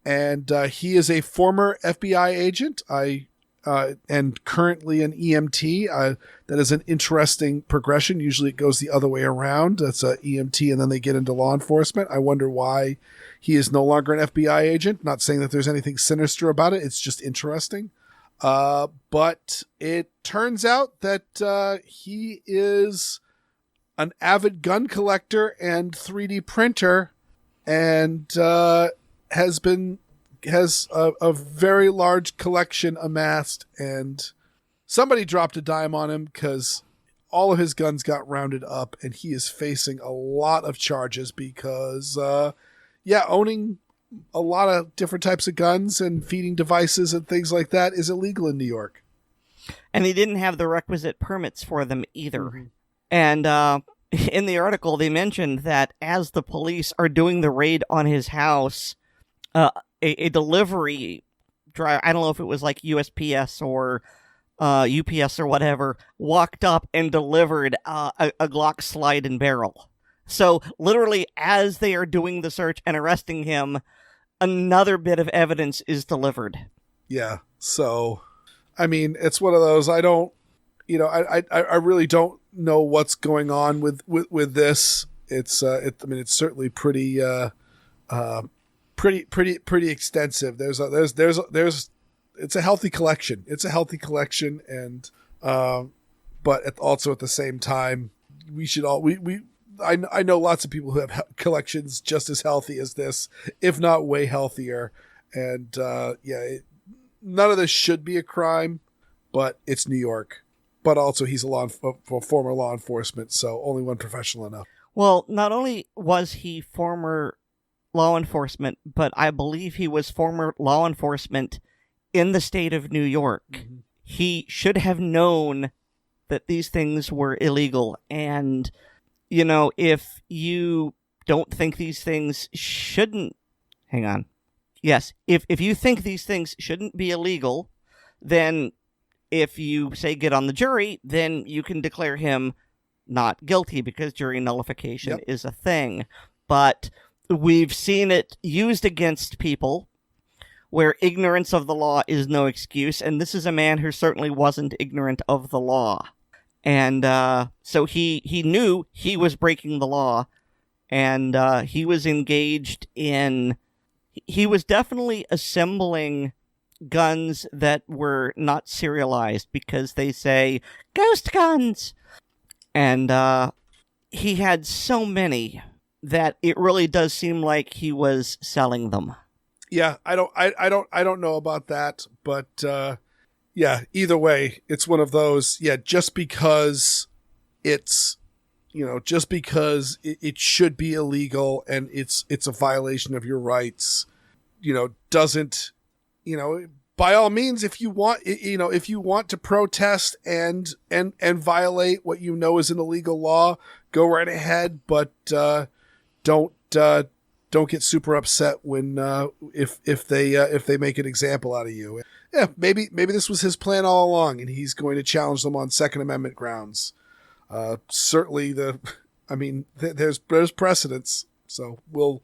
and he is a former FBI agent. And currently an EMT. That is an interesting progression. Usually it goes the other way around. That's a EMT and then they get into law enforcement. I wonder why he is no longer an FBI agent. Not saying that there's anything sinister about it. It's just interesting. But it turns out that he is an avid gun collector and 3D printer, and has been has a very large collection amassed, and somebody dropped a dime on him because all of his guns got rounded up, and he is facing a lot of charges because, owning a lot of different types of guns and feeding devices and things like that is illegal in New York. And he didn't have the requisite permits for them either. Mm-hmm. And in the article, they mentioned that as the police are doing the raid on his house, a delivery driver, I don't know if it was like USPS or UPS or whatever, walked up and delivered a Glock slide and barrel. So literally, as they are doing the search and arresting him, another bit of evidence is delivered. Yeah. So, I mean, it's one of those, I don't, I really don't know what's going on with this. It's certainly pretty extensive. It's a healthy collection. And, but also at the same time, we should all, I know lots of people who have collections just as healthy as this, if not way healthier. And none of this should be a crime, but it's New York. But also he's a former law enforcement, so only one professional enough. Well, not only was he former law enforcement, but I believe he was former law enforcement in the state of New York. Mm-hmm. He should have known that these things were illegal, and if you don't think these things shouldn't... Hang on. Yes, if you think these things shouldn't be illegal, then if you, say, get on the jury, then you can declare him not guilty because jury nullification is a thing. But we've seen it used against people where ignorance of the law is no excuse, and this is a man who certainly wasn't ignorant of the law. And so he knew he was breaking the law, and he was engaged in... He was definitely assembling guns that were not serialized because they say, ghost guns! And he had so many that it really does seem like he was selling them. Yeah, I don't know about that, but... either way, it's one of those, just because it's, just because it should be illegal and it's a violation of your rights, doesn't, by all means, if you want to protest and violate what is an illegal law, go right ahead, but don't get super upset when if they make an example out of you. Yeah, maybe this was his plan all along, and he's going to challenge them on Second Amendment grounds. Certainly, there's precedence, so we'll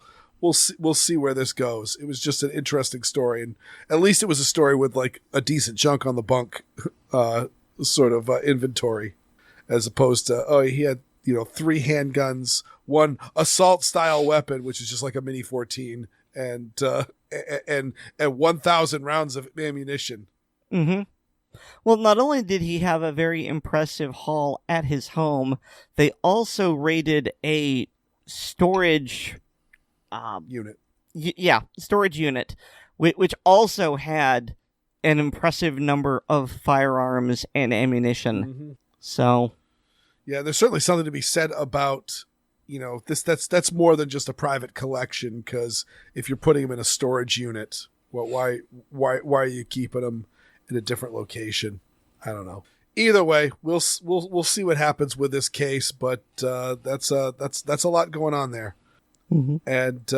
see where this goes. It was just an interesting story, and at least it was a story with like a decent junk on the bunk, sort of inventory, as opposed to he had 3 handguns, 1 assault style weapon, which is just like a mini 14, and 1,000 rounds of ammunition. Mm-hmm. Well, not only did he have a very impressive haul at his home, they also raided a storage unit. Storage unit, which also had an impressive number of firearms and ammunition. Mm-hmm. So, yeah, there's certainly something to be said about that's more than just a private collection, because if you're putting them in a storage unit, why are you keeping them in a different location? I don't know. Either way, we'll see what happens with this case, but that's a lot going on there. Mm-hmm. And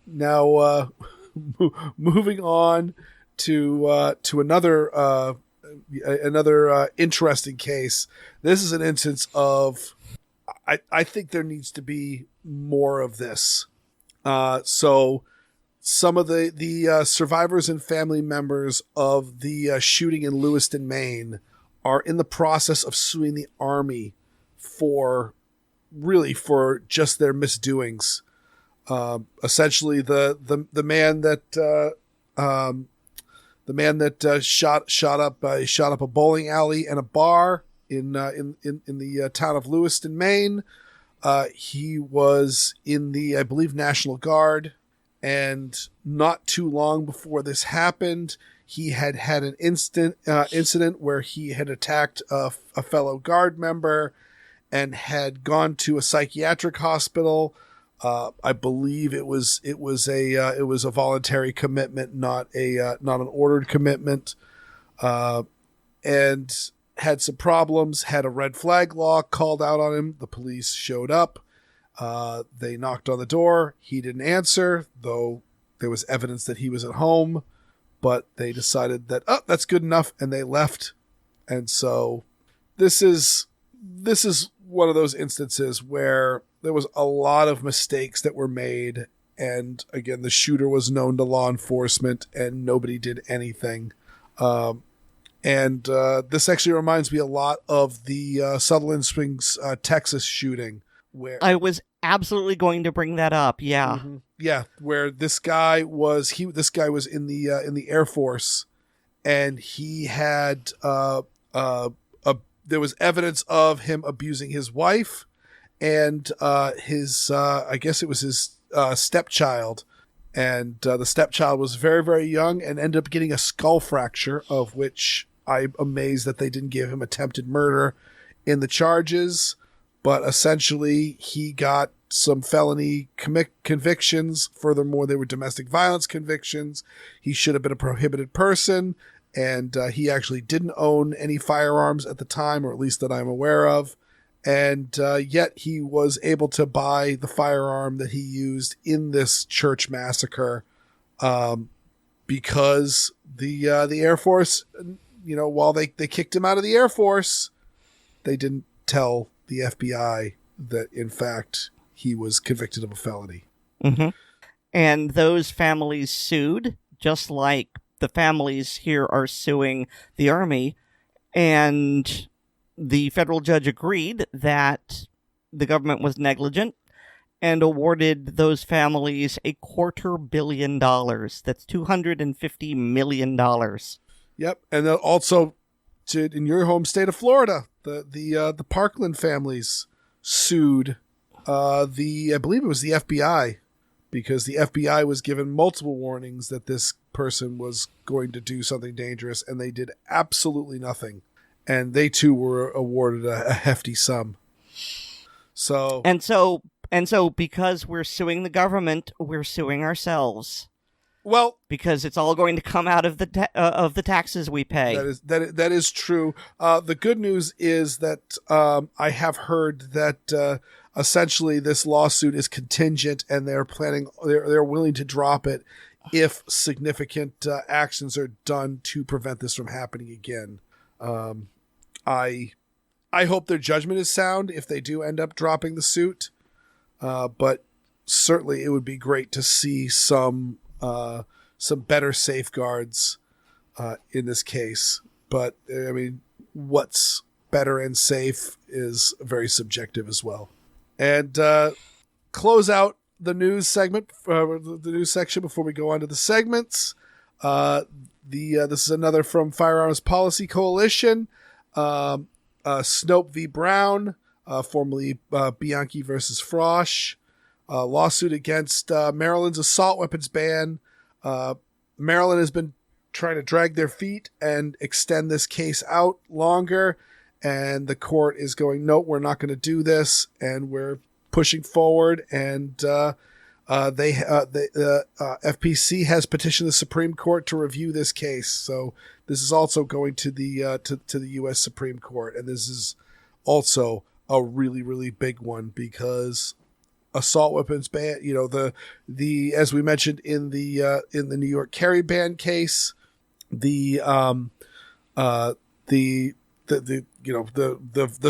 now moving on to another interesting case. This is an instance of I think there needs to be more of this. So some of the survivors and family members of the shooting in Lewiston, Maine, are in the process of suing the Army for just their misdoings. Essentially, the man that shot up a bowling alley and a bar in the town of Lewiston, Maine. He was in the, I believe, National Guard, And not too long before this happened, he had an incident where he had attacked a fellow guard member and had gone to a psychiatric hospital. I believe it was a voluntary commitment, not an ordered commitment, and had some problems. Had a red flag law called out on him. The police showed up. They knocked on the door. He didn't answer, though there was evidence that he was at home. But they decided that that's good enough, and they left. And so this is one of those instances where there was a lot of mistakes that were made, and again, the shooter was known to law enforcement, and nobody did anything. And this actually reminds me a lot of the Sutherland Springs, Texas shooting, where I was absolutely going to bring that up. Yeah. Mm-hmm. Yeah, where this guy was in the Air Force, and he had there was evidence of him abusing his wife and his I guess it was his stepchild, and the stepchild was very, very young and ended up getting a skull fracture, of which I'm amazed that they didn't give him attempted murder in the charges. But essentially, he got some felony convictions. Furthermore, they were domestic violence convictions. He should have been a prohibited person, and he actually didn't own any firearms at the time, or at least that I'm aware of. And yet he was able to buy the firearm that he used in this church massacre, because the Air Force, while they kicked him out of the Air Force, they didn't tell the FBI that, in fact, he was convicted of a felony. Mm-hmm. And those families sued, just like the families here are suing the Army. And the federal judge agreed that the government was negligent and awarded those families $250 million. That's $250 million. Yep. And then also, in your home state of Florida, the Parkland families sued I believe it was the FBI, because the FBI was given multiple warnings that this person was going to do something dangerous, and they did absolutely nothing. And they too were awarded a hefty sum. So because we're suing the government, we're suing ourselves. Well, because it's all going to come out of the taxes we pay. That is true. The good news is that I have heard that essentially this lawsuit is contingent, and they're willing to drop it if significant actions are done to prevent this from happening again. I hope their judgment is sound if they do end up dropping the suit, but certainly it would be great to see some better safeguards in this case. But I mean, what's better and safe is very subjective as well. And close out the news segment, the news section, before we go on to the segments. This is another from Firearms Policy Coalition. Snope v. Brown, formerly Bianchi versus Frosch. Lawsuit against Maryland's assault weapons ban. Maryland has been trying to drag their feet and extend this case out longer, and the court is going, no, we're not going to do this, and we're pushing forward. And the FPC has petitioned the Supreme Court to review this case, so this is also going to the to the U.S. Supreme Court, and this is also a really, really big one, because assault weapons ban, the as we mentioned in the New York carry ban case, the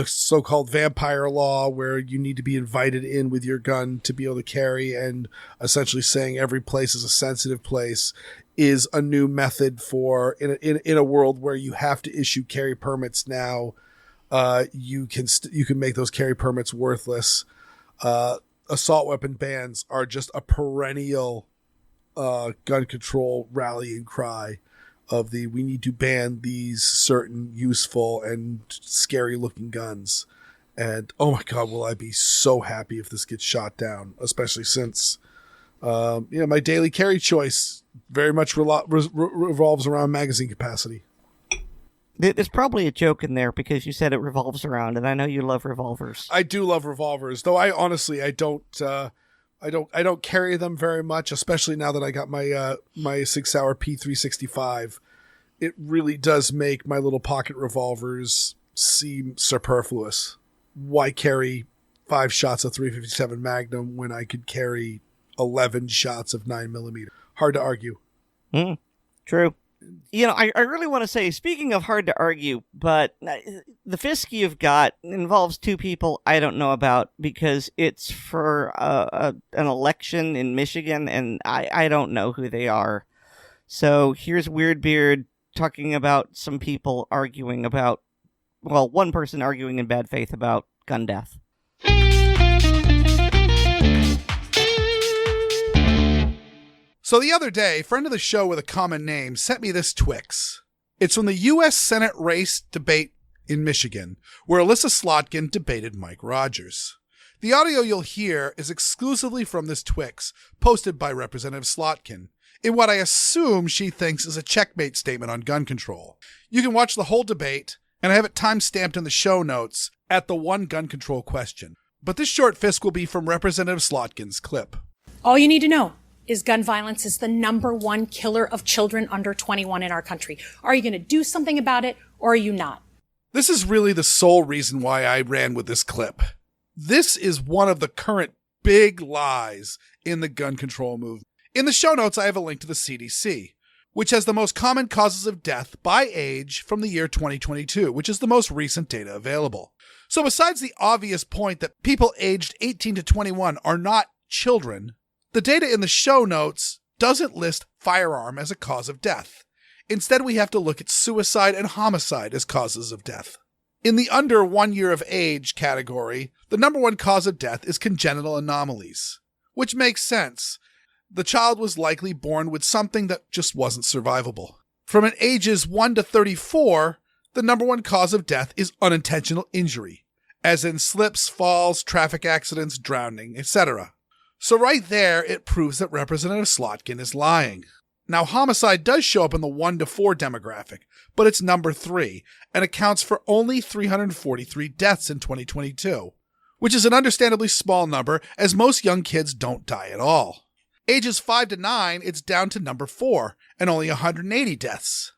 so-called vampire law, where you need to be invited in with your gun to be able to carry, and essentially saying every place is a sensitive place, is a new method for in a world where you have to issue carry permits now. You can make those carry permits worthless. Assault weapon bans are just a perennial gun control rallying cry of we need to ban these certain useful and scary looking guns. And oh my God, will I be so happy if this gets shot down, especially since My daily carry choice very much revolves around magazine capacity. There's probably a joke in there because you said it revolves around, and I know you love revolvers. I do love revolvers, though. I don't carry them very much, especially now that I got my 6 Hour P365. It really does make my little pocket revolvers seem superfluous. Why carry 5 shots of 357 Magnum when I could carry 11 shots of 9mm? Hard to argue. True. I really want to say, speaking of hard to argue, but the Fisk you've got involves 2 people I don't know about because it's for an election in Michigan, and I don't know who they are. So here's Weer'd talking about some people arguing about, well, one person arguing in bad faith about gun death. So the other day, a friend of the show with a common name sent me this Twix. It's from the U.S. Senate race debate in Michigan, where Alyssa Slotkin debated Mike Rogers. The audio you'll hear is exclusively from this Twix, posted by Representative Slotkin, in what I assume she thinks is a checkmate statement on gun control. You can watch the whole debate, and I have it time-stamped in the show notes at the one gun control question. But this short Fisk will be from Representative Slotkin's clip. All you need to know is gun violence is the #1 killer of children under 21 in our country. Are you going to do something about it, or are you not? This is really the sole reason why I ran with this clip. This is one of the current big lies in the gun control movement. In the show notes, I have a link to the CDC, which has the most common causes of death by age from the year 2022, which is the most recent data available. So besides the obvious point that people aged 18 to 21 are not children, the data in the show notes doesn't list firearm as a cause of death. Instead, we have to look at suicide and homicide as causes of death. In the under 1 year of age category, the #1 cause of death is congenital anomalies, which makes sense. The child was likely born with something that just wasn't survivable. From ages 1 to 34, the #1 cause of death is unintentional injury, as in slips, falls, traffic accidents, drowning, etc. So right there, it proves that Representative Slotkin is lying. Now, homicide does show up in the 1 to 4 demographic, but it's number 3 and accounts for only 343 deaths in 2022, which is an understandably small number as most young kids don't die at all. Ages 5 to 9, it's down to number 4 and only 180 deaths.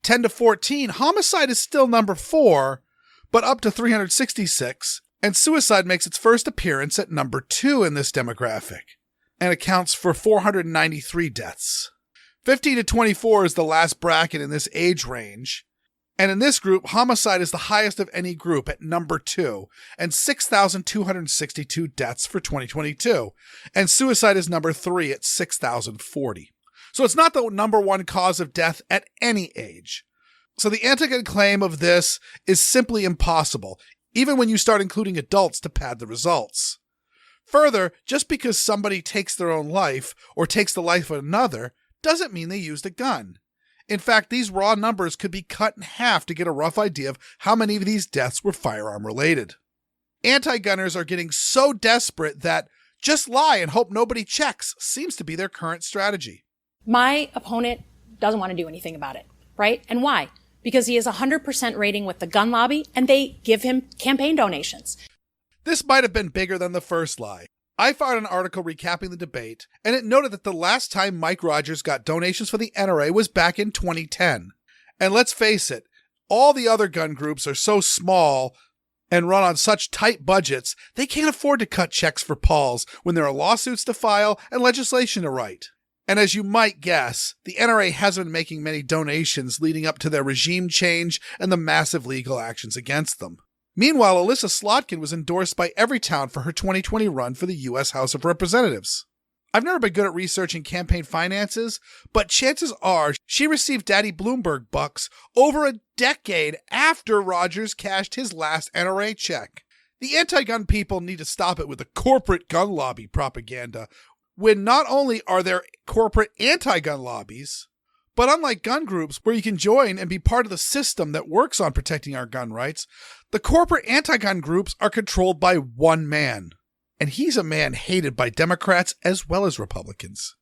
10 to 14, homicide is still number 4, but up to 366, and suicide makes its first appearance at number 2 in this demographic and accounts for 493 deaths. 15 to 24 is the last bracket in this age range, and in this group, homicide is the highest of any group at number 2 and 6,262 deaths for 2022, and suicide is number 3 at 6,040. So it's not the #1 cause of death at any age. So the anti-gun claim of this is simply impossible, even when you start including adults to pad the results. Further, just because somebody takes their own life or takes the life of another doesn't mean they used a gun. In fact, these raw numbers could be cut in half to get a rough idea of how many of these deaths were firearm related. Anti-gunners are getting so desperate that just lie and hope nobody checks seems to be their current strategy. My opponent doesn't want to do anything about it, right? And why? Because he has a 100% rating with the gun lobby and they give him campaign donations. This might have been bigger than the first lie. I found an article recapping the debate, and it noted that the last time Mike Rogers got donations for the NRA was back in 2010. And let's face it, all the other gun groups are so small and run on such tight budgets, they can't afford to cut checks for Pauls when there are lawsuits to file and legislation to write. And as you might guess, the NRA hasn't been making many donations leading up to their regime change and the massive legal actions against them. Meanwhile, Alyssa Slotkin was endorsed by Everytown for her 2020 run for the U.S. House of Representatives. I've never been good at researching campaign finances, but chances are she received Daddy Bloomberg bucks over a decade after Rogers cashed his last NRA check. The anti-gun people need to stop it with the corporate gun lobby propaganda, when not only are there corporate anti-gun lobbies, but unlike gun groups where you can join and be part of the system that works on protecting our gun rights, the corporate anti-gun groups are controlled by one man. And he's a man hated by Democrats as well as Republicans.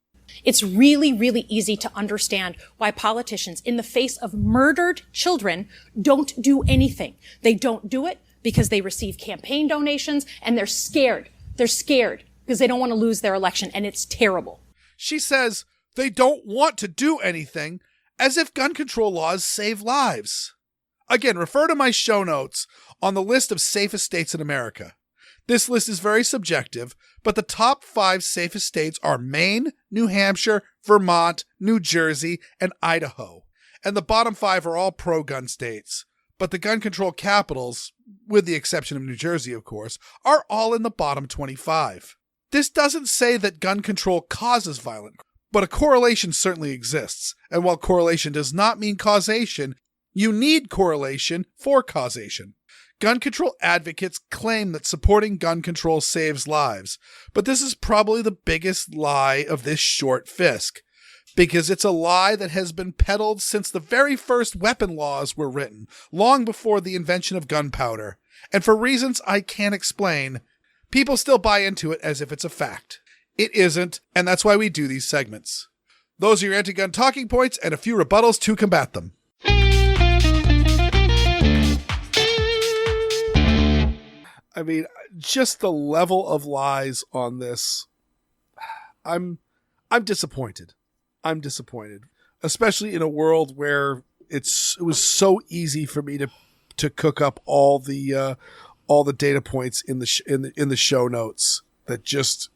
It's really, really easy to understand why politicians, in the face of murdered children, don't do anything. They don't do it because they receive campaign donations and they're scared. They're scared because they don't want to lose their election, and it's terrible. She says they don't want to do anything, as if gun control laws save lives. Again, refer to my show notes on the list of safest states in America. This list is very subjective, but the top 5 safest states are Maine, New Hampshire, Vermont, New Jersey, and Idaho. And the bottom 5 are all pro-gun states. But the gun control capitals, with the exception of New Jersey, of course, are all in the bottom 25. This doesn't say that gun control causes violent crime, but a correlation certainly exists. And while correlation does not mean causation, you need correlation for causation. Gun control advocates claim that supporting gun control saves lives, but this is probably the biggest lie of this short Fisk, because it's a lie that has been peddled since the very first weapon laws were written, long before the invention of gunpowder. And for reasons I can't explain, people still buy into it as if it's a fact. It isn't, and that's why we do these segments. Those are your anti-gun talking points and a few rebuttals to combat them. I mean, just the level of lies on this, I'm disappointed. I'm disappointed, especially in a world where it was so easy for me to cook up all the data points in the show notes that just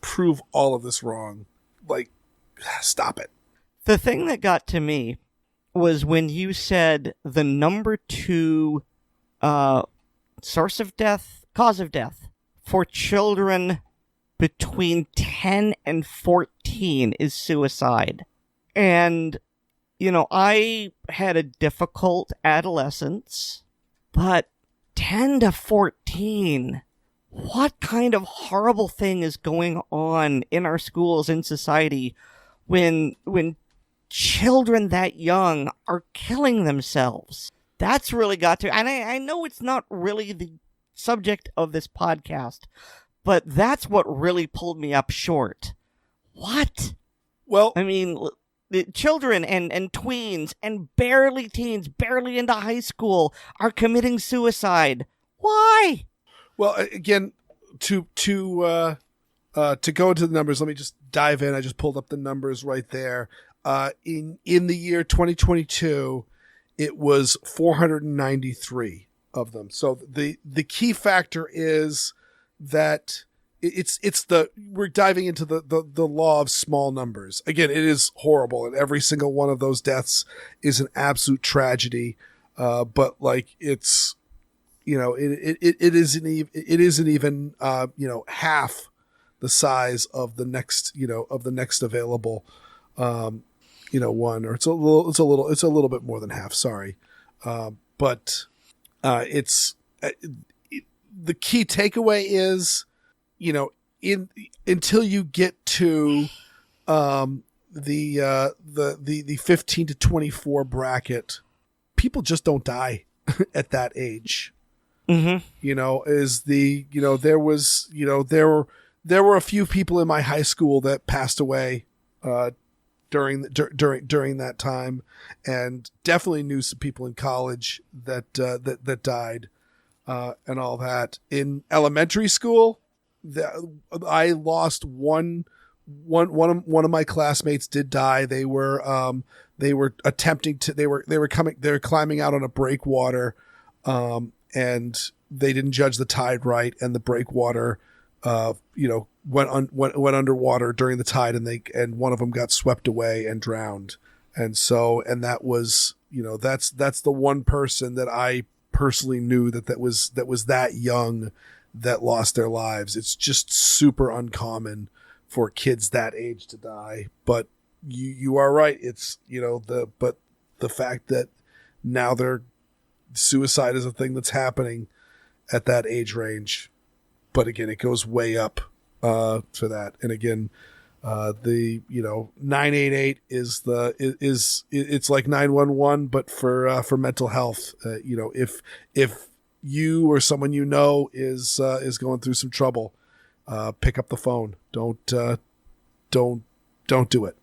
prove all of this wrong. Like, stop it. The thing that got to me was when you said the number 2 cause of death for children between 10 and 14 is suicide. And, you know, I had a difficult adolescence, but 10 to 14, what kind of horrible thing is going on in our schools, in society, when children that young are killing themselves? That's really got to, and I know it's not really the subject of this podcast, but that's what really pulled me up short. What? Well, I mean, children and tweens and barely teens, barely into high school, are committing suicide. Why? Well, again, to go into the numbers, let me just dive in. I just pulled up the numbers right there. In the year 2022, it was 493 of them. So the key factor is that we're diving into the law of small numbers. Again, it is horrible, and every single one of those deaths is an absolute tragedy. But like, it's, you know, it isn't even half the size of the next available one, or it's a little bit more than half. Sorry. But the key takeaway is, you know, until you get to the 15 to 24 bracket, people just don't die at that age. Mm-hmm. You know, there were a few people in my high school that passed away during that time, and definitely knew some people in college that died, and all that. In elementary school, I lost one of my classmates did die. They were climbing out on a breakwater, and they didn't judge the tide right, and the breakwater went underwater during the tide, and one of them got swept away and drowned. And that was, that's the one person that I personally knew that was that young that lost their lives. It's just super uncommon for kids that age to die. But you are right. It's, but the fact that now suicide is a thing that's happening at that age range. But again, it goes way up for that. And again, the 988 it's like 911, but for mental health. If you or someone is going through some trouble, pick up the phone. Don't do it.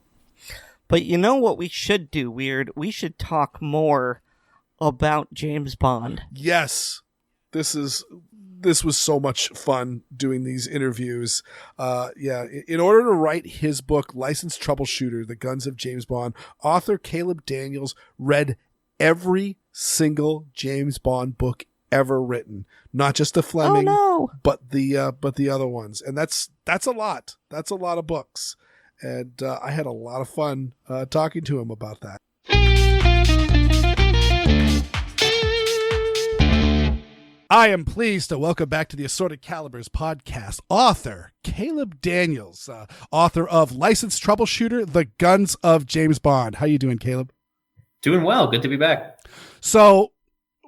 But you know what we should do, Weer'd? We should talk more about James Bond. Yes. This was so much fun doing these interviews. In order to write his book, Licensed Troubleshooter, The Guns of James Bond, author Caleb Daniels read every single James Bond book ever written. Not just the Fleming, but the other ones. And that's a lot. That's a lot of books. And I had a lot of fun talking to him about that. I am pleased to welcome back to the Assorted Calibers podcast, author Caleb Daniels, author of Licensed Troubleshooter, The Guns of James Bond. How you doing, Caleb? Doing well. Good to be back. So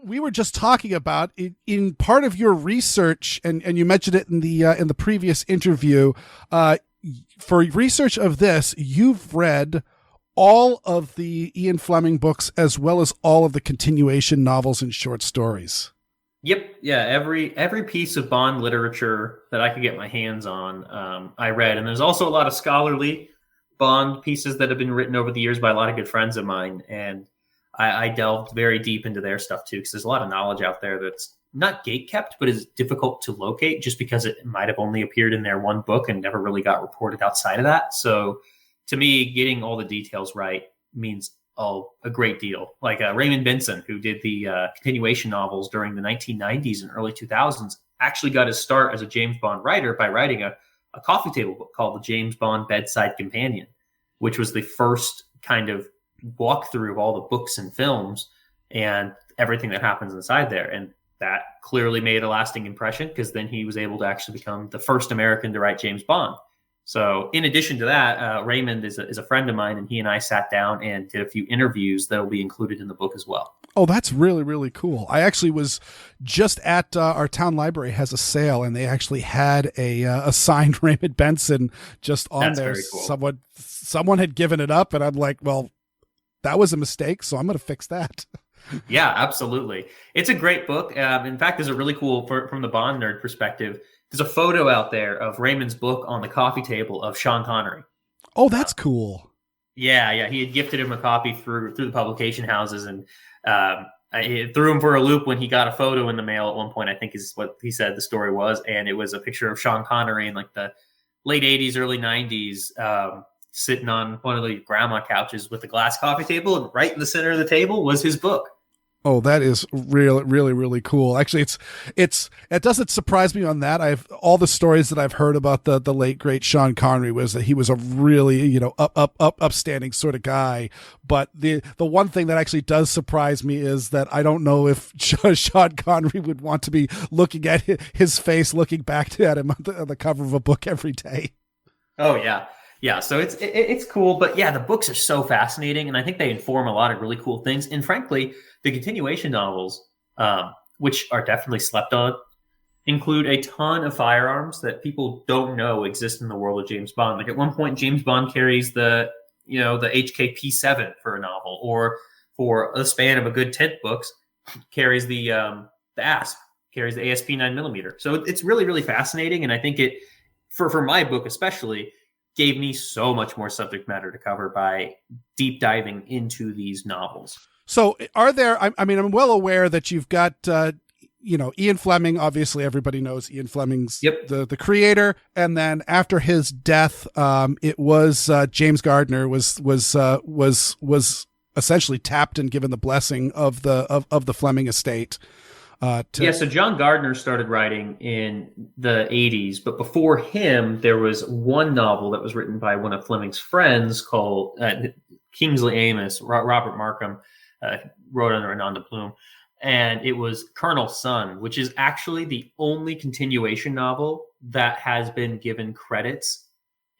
we were just talking about in part of your research, and you mentioned it in the previous interview. For research of this, you've read all of the Ian Fleming books as well as all of the continuation novels and short stories. Yep. Yeah. Every piece of Bond literature that I could get my hands on, I read. And there's also a lot of scholarly Bond pieces that have been written over the years by a lot of good friends of mine. And I delved very deep into their stuff too, because there's a lot of knowledge out there that's not gatekept, but is difficult to locate just because it might have only appeared in their one book and never really got reported outside of that. So to me, getting all the details right means a great deal. Like Raymond Benson, who did the continuation novels during the 1990s and early 2000s, actually got his start as a James Bond writer by writing a coffee table book called The James Bond Bedside Companion, which was the first kind of walkthrough of all the books and films and everything that happens inside there. And that clearly made a lasting impression, because then he was able to actually become the first American to write James Bond. So in addition to that, Raymond is a friend of mine, and he and I sat down and did a few interviews that will be included in the book as well. Oh, that's really, really cool. I actually was just at our town library has a sale, and they actually had a signed Raymond Benson just on That's there. Very cool. Someone had given it up, and I'm like, well, that was a mistake, so I'm going to fix that. Yeah, absolutely. It's a great book. In fact, there's a really cool, from the Bond nerd perspective, there's a photo out there of Raymond's book on the coffee table of Sean Connery. Oh, that's cool. Yeah. He had gifted him a copy through the publication houses, and it threw him for a loop when he got a photo in the mail at one point, I think is what he said the story was. And it was a picture of Sean Connery in like the late 80s, early 90s, sitting on one of the grandma couches with a glass coffee table, and right in the center of the table was his book. Oh, that is really, really, really cool. Actually, it doesn't surprise me on that. All the stories that I've heard about the late great Sean Connery was that he was a really, upstanding sort of guy. But the one thing that actually does surprise me is that I don't know if Sean Connery would want to be looking at his face, looking back at him on the cover of a book every day. Oh yeah. Yeah, so it's cool, but yeah, the books are so fascinating, and I think they inform a lot of really cool things. And frankly, the continuation novels, which are definitely slept on, include a ton of firearms that people don't know exist in the world of James Bond. Like at one point, James Bond carries the HKP7 for a novel, or for a span of a good 10 books, carries the ASP, carries the ASP 9mm. So it's really, really fascinating, and I think it, for my book especially, gave me so much more subject matter to cover by deep diving into these novels. So are there, I'm well aware that you've got, Ian Fleming, obviously everybody knows Ian Fleming's the creator. And then after his death, it was, James Gardner was essentially tapped and given the blessing of the Fleming estate. So John Gardner started writing in the 80s, but before him, there was one novel that was written by one of Fleming's friends called Kingsley Amis. Robert Markham wrote under Ananda Bloom, and it was Colonel's Son, which is actually the only continuation novel that has been given credits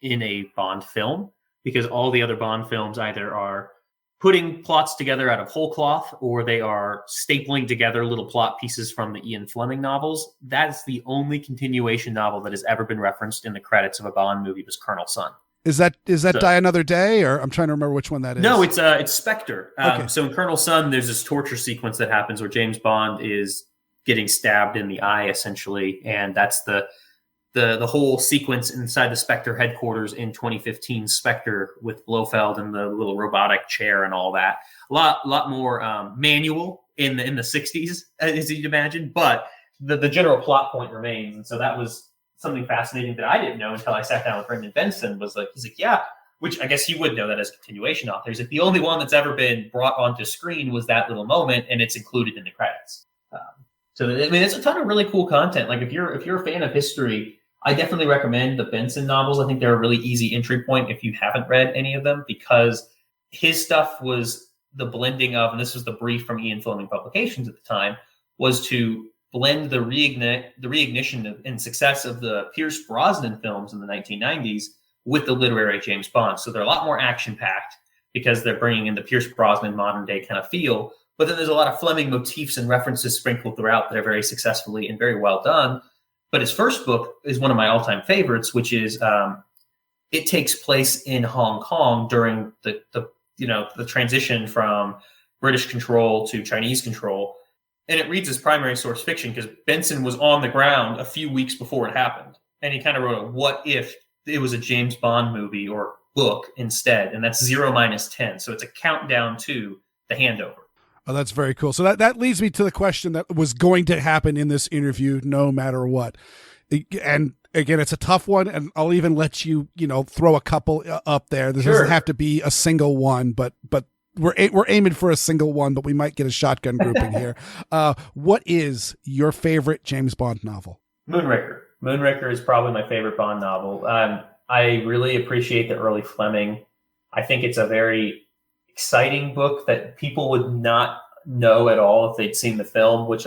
in a Bond film, because all the other Bond films either are putting plots together out of whole cloth, or they are stapling together little plot pieces from the Ian Fleming novels. That's the only continuation novel that has ever been referenced in the credits of a Bond movie, was Colonel's Son. Is that Die Another Day, or I'm trying to remember which one that is? No, it's Spectre. Okay. So in Colonel's Son, there's this torture sequence that happens where James Bond is getting stabbed in the eye, essentially, and that's the the whole sequence inside the Spectre headquarters in 2015 Spectre with Blofeld and the little robotic chair and all that. A lot more manual in the 60s, as you'd imagine, but the general plot point remains. And so that was something fascinating that I didn't know until I sat down with Brendan Benson. He's like, yeah, which I guess he would know that as a continuation author. He's like, the only one that's ever been brought onto screen was that little moment, and it's included in the credits. So I mean, it's a ton of really cool content. Like if you're a fan of history, I definitely recommend the Benson novels. I think they're a really easy entry point if you haven't read any of them, because his stuff was the blending of, and this was the brief from Ian Fleming Publications at the time, was to blend the reignition and success of the Pierce Brosnan films in the 1990s with the literary James Bond. So they're a lot more action-packed because they're bringing in the Pierce Brosnan modern-day kind of feel. But then there's a lot of Fleming motifs and references sprinkled throughout that are very successfully and very well done. But his first book is one of my all-time favorites, which is it takes place in Hong Kong during the transition from British control to Chinese control. And it reads as primary source fiction because Benson was on the ground a few weeks before it happened. And he kind of wrote, what if it was a James Bond movie or book instead? And that's 0-10. So it's a countdown to the handover. Oh, that's very cool. So that leads me to the question that was going to happen in this interview, no matter what. And again, it's a tough one, and I'll even let you, throw a couple up there. There doesn't have to be a single one, but we're aiming for a single one, but we might get a shotgun grouping here. What is your favorite James Bond novel? Moonraker. Moonraker is probably my favorite Bond novel. I really appreciate the early Fleming. I think it's a very exciting book that people would not know at all if they'd seen the film, which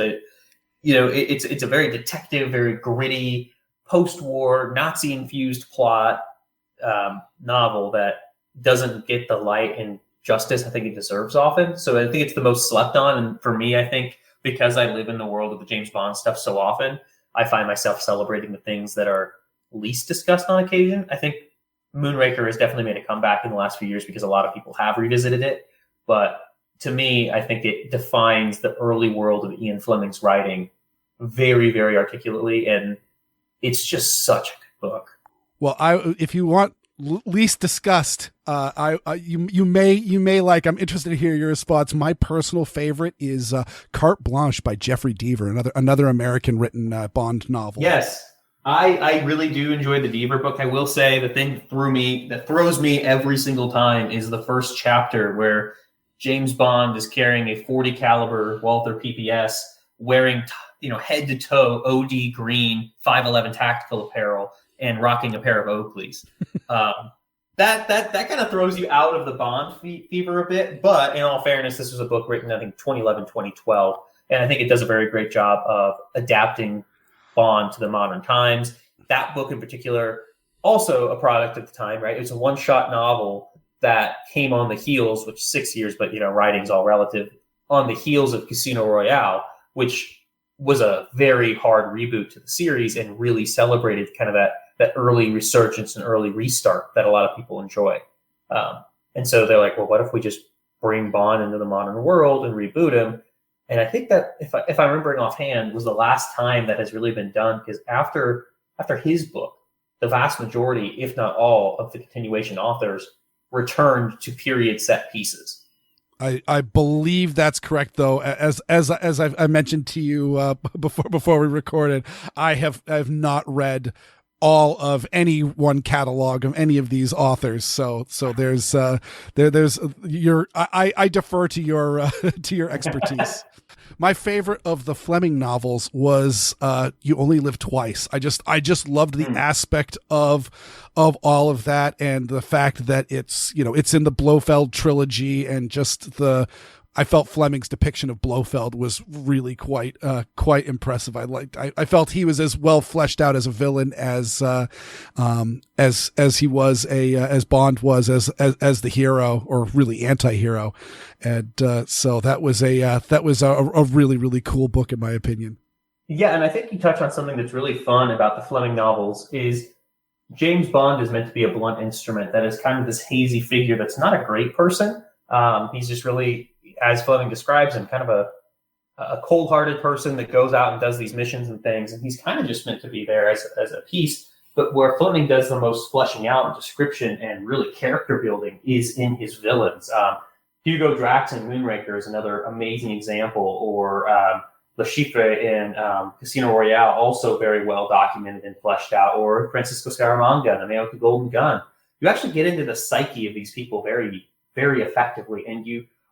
it's a very detective, very gritty, post-war, Nazi-infused plot novel that doesn't get the light and justice I think it deserves often. So I think it's the most slept on. And for me, I think because I live in the world of the James Bond stuff so often, I find myself celebrating the things that are least discussed on occasion. I think Moonraker has definitely made a comeback in the last few years because a lot of people have revisited it. But to me, I think it defines the early world of Ian Fleming's writing very, very articulately. And it's just such a good book. Well, if you want least discussed, you may like, I'm interested to hear your response. My personal favorite is Carte Blanche by Jeffrey Deaver, another American written Bond novel. Yes. I really do enjoy the Deaver book. I will say the thing that throws me every single time is the first chapter where James Bond is carrying a .40 caliber Walther PPS, wearing head to toe OD green 511 tactical apparel and rocking a pair of Oakleys. That kind of throws you out of the Bond fever a bit. But in all fairness, this was a book written I think 2011, 2012, and I think it does a very great job of adapting Bond to the modern times. That book in particular, also a product at the time, right? It's a one-shot novel that came on the heels, which 6 years, but writing's all relative, on the heels of Casino Royale, which was a very hard reboot to the series and really celebrated kind of that early resurgence and early restart that a lot of people enjoy. And so they're like, well, what if we just bring Bond into the modern world and reboot him? And I think that if I'm remembering offhand, was the last time that has really been done, because after his book, the vast majority, if not all, of the continuation authors returned to period set pieces. I believe that's correct, though. As I mentioned to you before we recorded, I have not read all of any one catalog of any of these authors. So there's I defer to your to your expertise. My favorite of the Fleming novels was You Only Live Twice. I just loved the aspect of all of that, and the fact that it's in the Blofeld trilogy, and just I felt Fleming's depiction of Blofeld was really quite impressive. I felt he was as well fleshed out as a villain as he was as Bond was as the hero, or really anti-hero. And so that was a really, really cool book in my opinion. Yeah, and I think you touch on something that's really fun about the Fleming novels is James Bond is meant to be a blunt instrument that is kind of this hazy figure that's not a great person. He's just really, as Fleming describes him, kind of a cold-hearted person that goes out and does these missions and things, and he's kind of just meant to be there as a piece. But where Fleming does the most fleshing out and description and really character building is in his villains. Hugo Drax in Moonraker is another amazing example, or Le Chiffre in Casino Royale, also very well documented and fleshed out, or Francisco Scaramanga, the Man with the Golden Gun. You actually get into the psyche of these people very, very effectively, and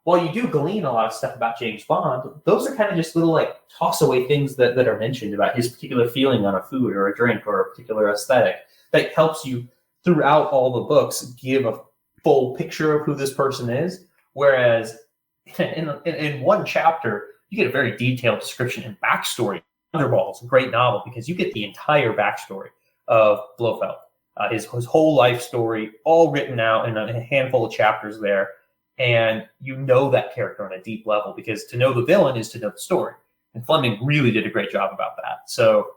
while you do glean a lot of stuff about James Bond, those are kind of just little like toss away things that are mentioned about his particular feeling on a food or a drink or a particular aesthetic that helps you throughout all the books give a full picture of who this person is. Whereas in one chapter, you get a very detailed description and backstory. Thunderball's a great novel because you get the entire backstory of Blofeld, his whole life story, all written out in a handful of chapters there. And you know that character on a deep level, because to know the villain is to know the story. And Fleming really did a great job about that. So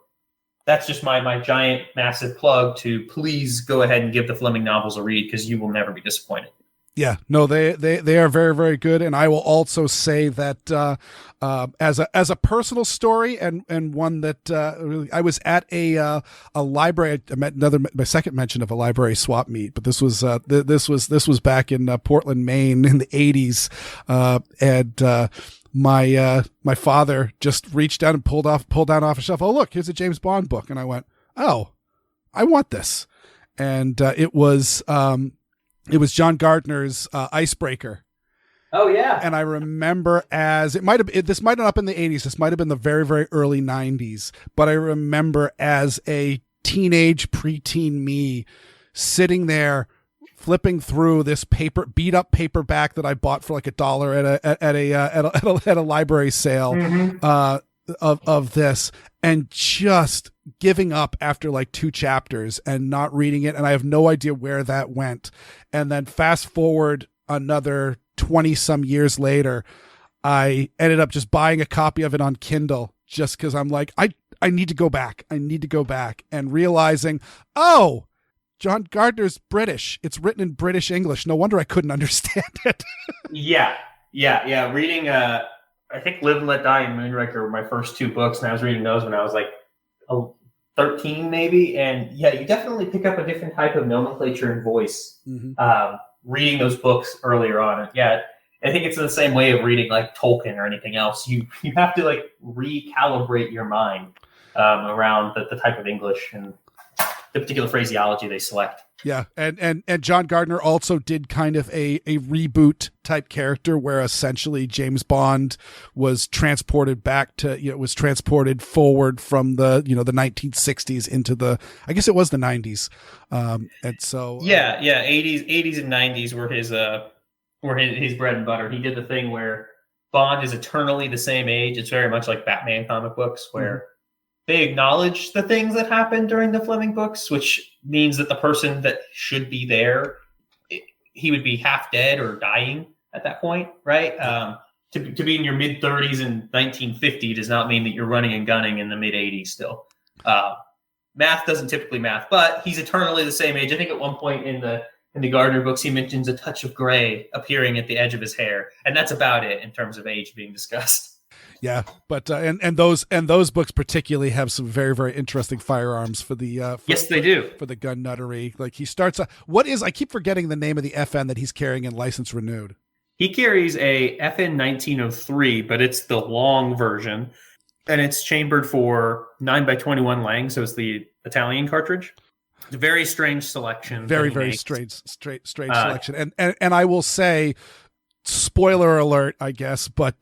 that's just my giant, massive plug to please go ahead and give the Fleming novels a read, because you will never be disappointed. Yeah, no, they are very, very good. And I will also say that as a personal story and one that really, I was at a library. I met my second mention of a library swap meet, but this was back in Portland, Maine in the 80s, and my father just reached down and pulled down off a shelf. Oh, look, here's a James Bond book, and I went, oh, I want this, and it was John Gardner's Icebreaker. Oh yeah. And I remember this might have not been the 80s. This might have been the very, very early 90s. But I remember as a preteen me sitting there flipping through this beat up paperback that I bought for like $1 at a library sale, of this, and just giving up after like 2 chapters and not reading it. And I have no idea where that went. And then fast forward another 20 some years later, I ended up just buying a copy of it on Kindle just because I'm like, I need to go back. I need to go back, and realizing, oh, John Gardner's British. It's written in British English. No wonder I couldn't understand it. Yeah. Reading, I think Live and Let Die and Moonraker were my first 2 books, and I was reading those when I was like 13 maybe. And yeah, you definitely pick up a different type of nomenclature and voice reading those books earlier on. And yeah, I think it's the same way of reading like Tolkien or anything else. You have to like recalibrate your mind around the type of English and the particular phraseology they select. Yeah, and John Gardner also did kind of a reboot type character where essentially James Bond was transported back to, was transported forward from the, the 1960s into I guess it was the 90s. And so 80s and 90s were his bread and butter. He did the thing where Bond is eternally the same age. It's very much like Batman comic books where they acknowledge the things that happened during the Fleming books, which means that the person that should be there, he would be half dead or dying at that point, right? To be in your mid-30s in 1950 does not mean that you're running and gunning in the mid-80s still. Math doesn't typically math, but he's eternally the same age. I think at one point in the Gardner books, he mentions a touch of gray appearing at the edge of his hair, and that's about it in terms of age being discussed. Yeah, but and those books particularly have some very, very interesting firearms for the yes, they do, for the gun nuttery. Like he starts I keep forgetting the name of the FN that he's carrying in License Renewed. He carries a FN 1903, but it's the long version, and it's chambered for 9x21 Lang, so it's the Italian cartridge. It's a very strange selection. Very, very strange selection. And I will say, spoiler alert, I guess, but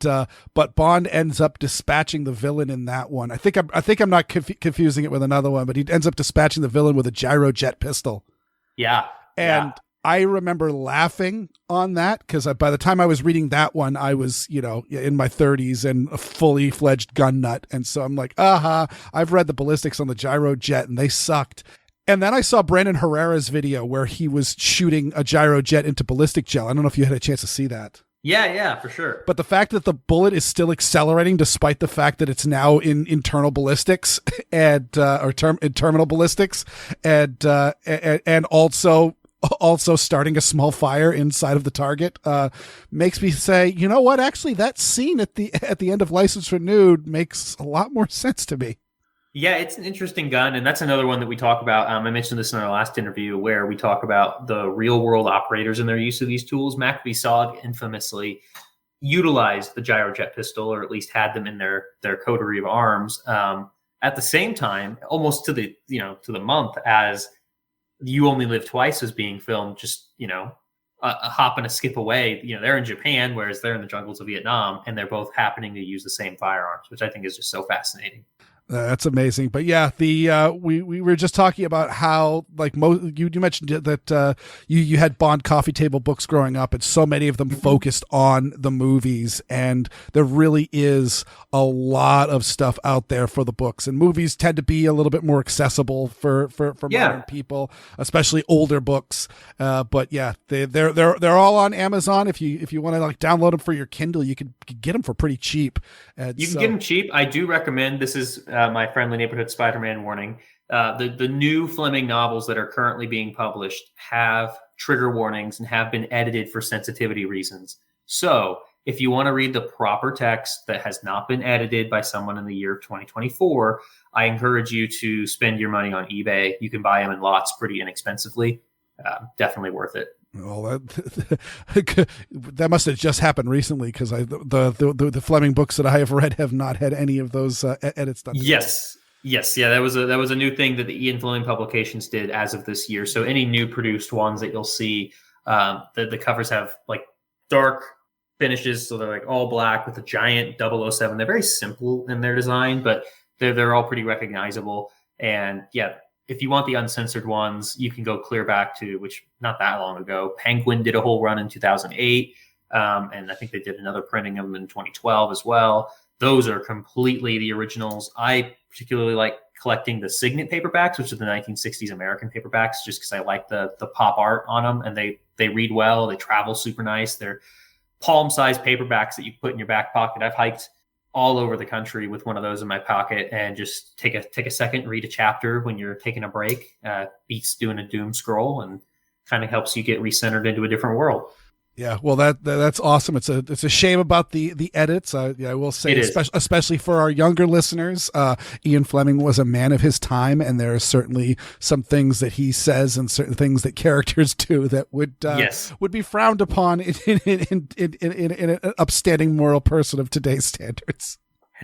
Bond ends up dispatching the villain in that one. I think I'm not confusing it with another one, but he ends up dispatching the villain with a gyrojet pistol. Yeah. And I remember laughing on that because by the time I was reading that one, I was, in my 30s and a fully fledged gun nut. And so I'm like, I've read the ballistics on the gyrojet and they sucked. And then I saw Brandon Herrera's video where he was shooting a gyrojet into ballistic gel. I don't know if you had a chance to see that. Yeah, for sure. But the fact that the bullet is still accelerating despite the fact that it's now in internal ballistics and in terminal ballistics and also also starting a small fire inside of the target, makes me say, you know what? Actually, that scene at the end of License Renewed makes a lot more sense to me. Yeah, it's an interesting gun, and that's another one that we talk about. I mentioned this in our last interview where we talk about the real-world operators and their use of these tools. McAfee infamously utilized the gyrojet pistol, or at least had them in their coterie of arms. At the same time, almost to the month, as You Only Live Twice was being filmed, just a hop and a skip away. They're in Japan, whereas they're in the jungles of Vietnam, and they're both happening to use the same firearms, which I think is just so fascinating. That's amazing. But yeah, we were just talking about how, like, you mentioned that you had Bond coffee table books growing up, and so many of them focused on the movies, and there really is a lot of stuff out there for the books, and movies tend to be a little bit more accessible for modern people, especially older books. But yeah, they're all on Amazon. If you want to like download them for your Kindle, you can get them for pretty cheap. You can get them cheap. I do recommend, this is my friendly neighborhood Spider-Man warning. The new Fleming novels that are currently being published have trigger warnings and have been edited for sensitivity reasons. So if you want to read the proper text that has not been edited by someone in the year of 2024, I encourage you to spend your money on eBay. You can buy them in lots pretty inexpensively. Definitely worth it. Well, that must have just happened recently, because the Fleming books that I have read have not had any of those edits done. Yes, yeah, that was a new thing that the Ian Fleming publications did as of this year. So any new produced ones that you'll see, the covers have like dark finishes, so they're like all black with a giant 007. They're very simple in their design, but they're all pretty recognizable. And yeah, if you want the uncensored ones, you can go clear back to, which not that long ago, Penguin did a whole run in 2008. And I think they did another printing of them in 2012 as well. Those are completely the originals. I particularly like collecting the Signet paperbacks, which are the 1960s American paperbacks, just because I like the pop art on them, and they read well. They travel super nice. They're palm-sized paperbacks that you put in your back pocket. I've hiked all over the country with one of those in my pocket, and just take a second, read a chapter when you're taking a break. Beats doing a doom scroll, and kind of helps you get recentered into a different world. Yeah, well, that's awesome. It's a shame about the edits. I will say, especially for our younger listeners, Ian Fleming was a man of his time, and there are certainly some things that he says and certain things that characters do that would be frowned upon in an upstanding moral person of today's standards.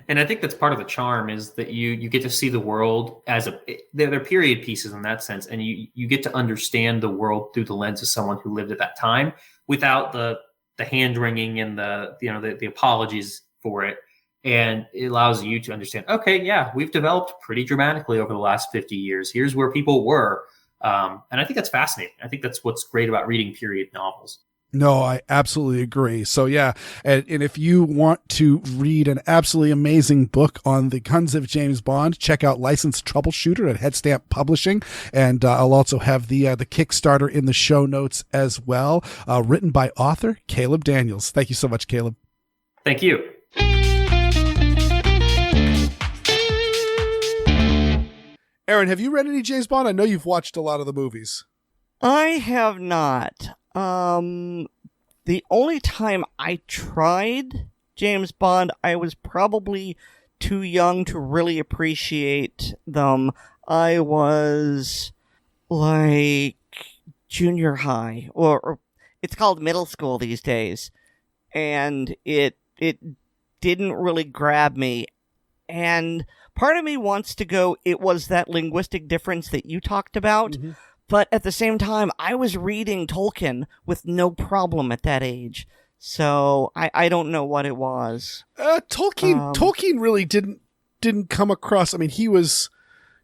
And I think that's part of the charm, is that you get to see the world as they're period pieces in that sense, and you get to understand the world through the lens of someone who lived at that time, without the hand wringing and the apologies for it. And it allows you to understand, okay, yeah, we've developed pretty dramatically over the last 50 years. Here's where people were. And I think that's fascinating. I think that's what's great about reading period novels. No, I absolutely agree. So yeah, and if you want to read an absolutely amazing book on the guns of James Bond, check out Licensed Troubleshooter at Headstamp Publishing, and I'll also have the Kickstarter in the show notes as well. Written by author Caleb Daniels. Thank you so much, Caleb. Thank you. Aaron, have you read any James Bond? I know you've watched a lot of the movies. I have not. The only time I tried James Bond, I was probably too young to really appreciate them. I was like junior high, or it's called middle school these days, and it didn't really grab me. And part of me wants to go, it was that linguistic difference that you talked about. Mm-hmm. But at the same time, I was reading Tolkien with no problem at that age. So I don't know what it was. Tolkien really didn't come across. I mean, he was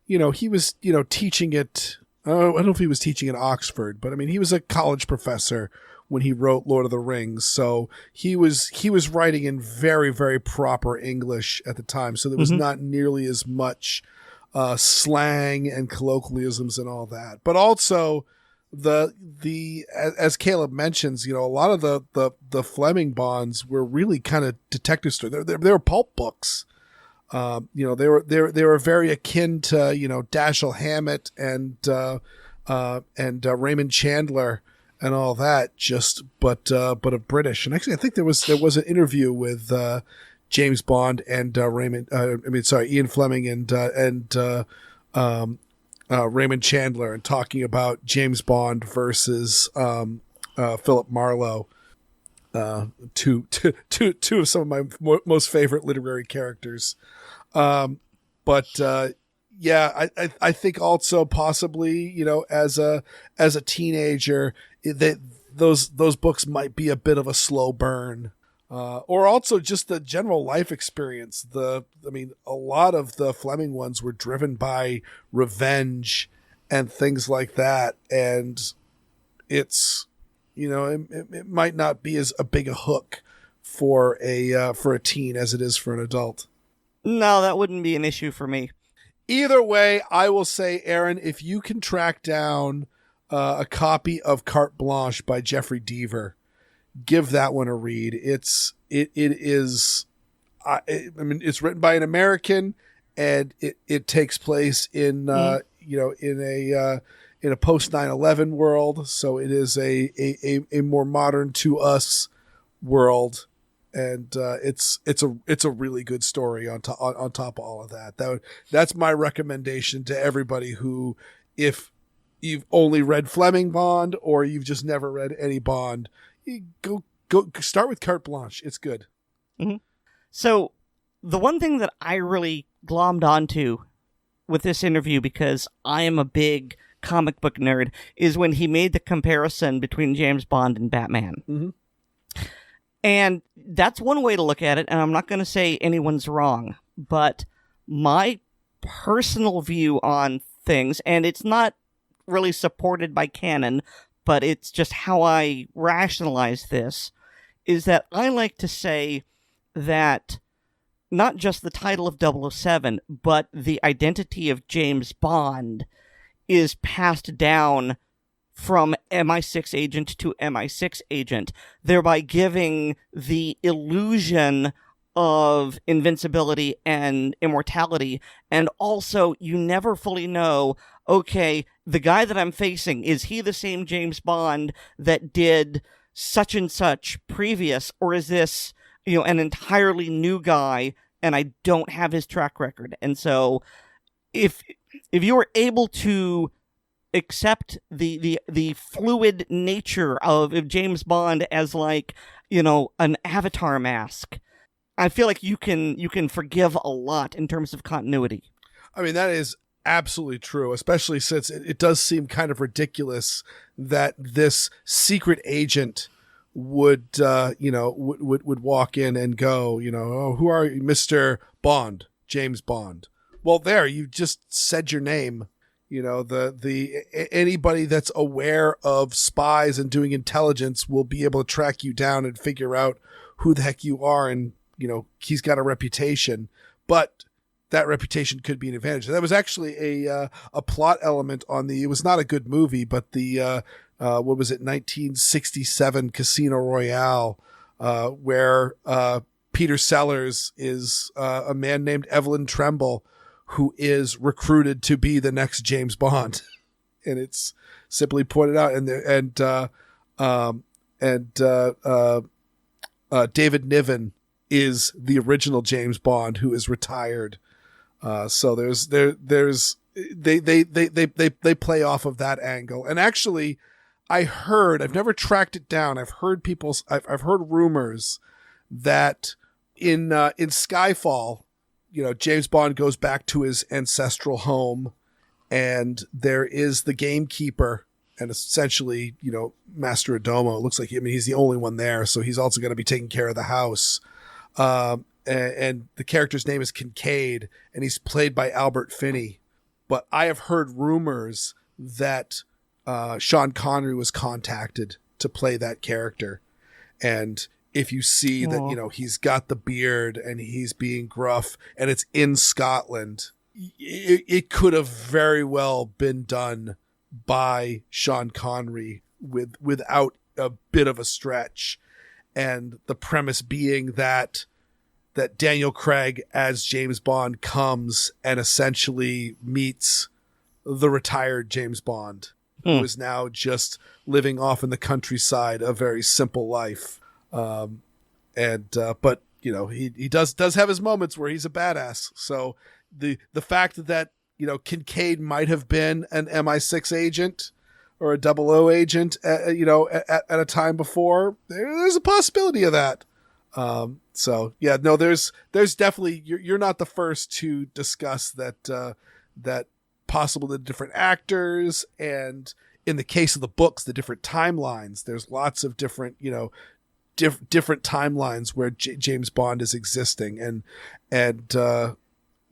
teaching at, I don't know if he was teaching at Oxford, but I mean, he was a college professor when he wrote Lord of the Rings. So he was writing in very, very proper English at the time. So there was not nearly as much slang and colloquialisms and all that, but also as Caleb mentions, a lot of the Fleming Bonds were really kind of detective stories. They were pulp books. They were very akin to Dashiell Hammett and and Raymond Chandler and all that. But a British. And actually, I think there was an interview with James Bond and Ian Fleming and Raymond Chandler, and talking about James Bond versus Philip Marlowe. Two of some of my most favorite literary characters. Yeah, I think also possibly, as a teenager, those books might be a bit of a slow burn. Or also just the general life experience. A lot of the Fleming ones were driven by revenge and things like that. And it's, it might not be as a big a hook for a teen as it is for an adult. No, that wouldn't be an issue for me. Either way, I will say, Aaron, if you can track down a copy of Carte Blanche by Jeffrey Deaver, give that one a read. It's written by an American, and it takes place in a post 9/11 world. So it is a more modern to us world. And it's a really good story on top of all of that. That's my recommendation to everybody who, if you've only read Fleming Bond or you've just never read any Bond, you go start with Carte Blanche. It's good. Mm-hmm. So the one thing that I really glommed onto with this interview, because I am a big comic book nerd, is when he made the comparison between James Bond and Batman. Mm-hmm. And that's one way to look at it, and I'm not going to say anyone's wrong, but my personal view on things, and it's not really supported by canon, but it's just how I rationalize this, is that I like to say that not just the title of 007, but the identity of James Bond is passed down from MI6 agent to MI6 agent, thereby giving the illusion of invincibility and immortality. And also, you never fully know, okay, the guy that I'm facing, is he the same James Bond that did such and such previous, or is this, an entirely new guy and I don't have his track record? And so if you were able to accept the fluid nature of James Bond as an avatar mask, I feel like you can forgive a lot in terms of continuity. I mean, that is absolutely true, especially since it does seem kind of ridiculous that this secret agent would walk in and go, oh, who are you, Mr. Bond, James Bond? Well, there, you just said your name. Anybody that's aware of spies and doing intelligence will be able to track you down and figure out who the heck you are. And, he's got a reputation, but that reputation could be an advantage. That was actually a plot element it was not a good movie, but the, 1967 Casino Royale, where Peter Sellers is a man named Evelyn Tremble, who is recruited to be the next James Bond. And it's simply pointed out. David Niven is the original James Bond who is retired. So they play off of that angle. And actually, I've never tracked it down. I've heard rumors that in Skyfall, James Bond goes back to his ancestral home, and there is the gamekeeper and essentially, Master Adomo. It looks like, he's the only one there, so he's also going to be taking care of the house. And the character's name is Kincaid, and he's played by Albert Finney. But I have heard rumors that Sean Connery was contacted to play that character. And if you see that, he's got the beard and he's being gruff and it's in Scotland, it could have very well been done by Sean Connery without a bit of a stretch. And the premise being that Daniel Craig as James Bond comes and essentially meets the retired James Bond. who is now just living off in the countryside, a very simple life. But you know, he does have his moments where he's a badass. So the fact that, you know, Kincaid might have been an MI6 agent or a 00 agent, you know, at a time before, there's a possibility of that. So yeah, no, there's definitely, you're not the first to discuss that possible, the different actors, and in the case of the books, the different timelines. There's lots of different, you know, different timelines where James Bond is existing, and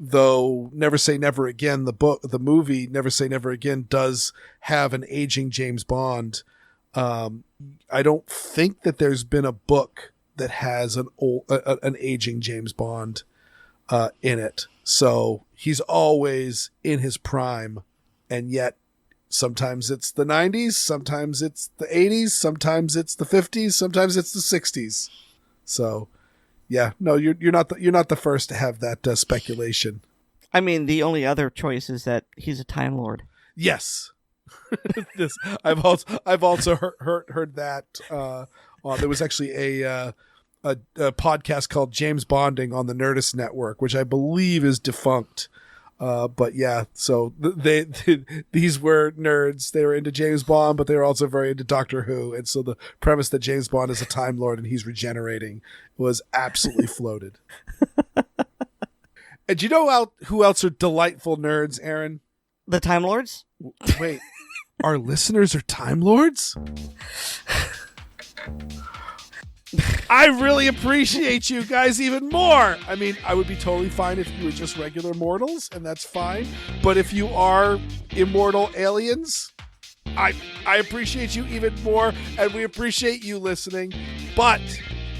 though Never Say Never Again, the movie Never Say Never Again does have an aging James Bond. I don't think that there's been a book that has an aging James Bond in it. So he's always in his prime, and yet sometimes it's the 90s, sometimes it's the 80s, sometimes it's the 50s, sometimes it's the 60s. So yeah, no, you're not the first to have that speculation. I mean, the only other choice is that he's a Time Lord. Yes. I've also heard that. There was actually a podcast called James Bonding on the Nerdist Network, which I believe is defunct. But yeah, so these were nerds. They were into James Bond, but they were also very into Doctor Who. And so the premise that James Bond is a Time Lord and he's regenerating was absolutely floated. And do you know who else are delightful nerds, Aaron? The Time Lords? Wait, our listeners are Time Lords? I really appreciate you guys even more. I mean, I would be totally fine if you were just regular mortals, and that's fine. But if you are immortal aliens, I appreciate you even more, and we appreciate you listening. But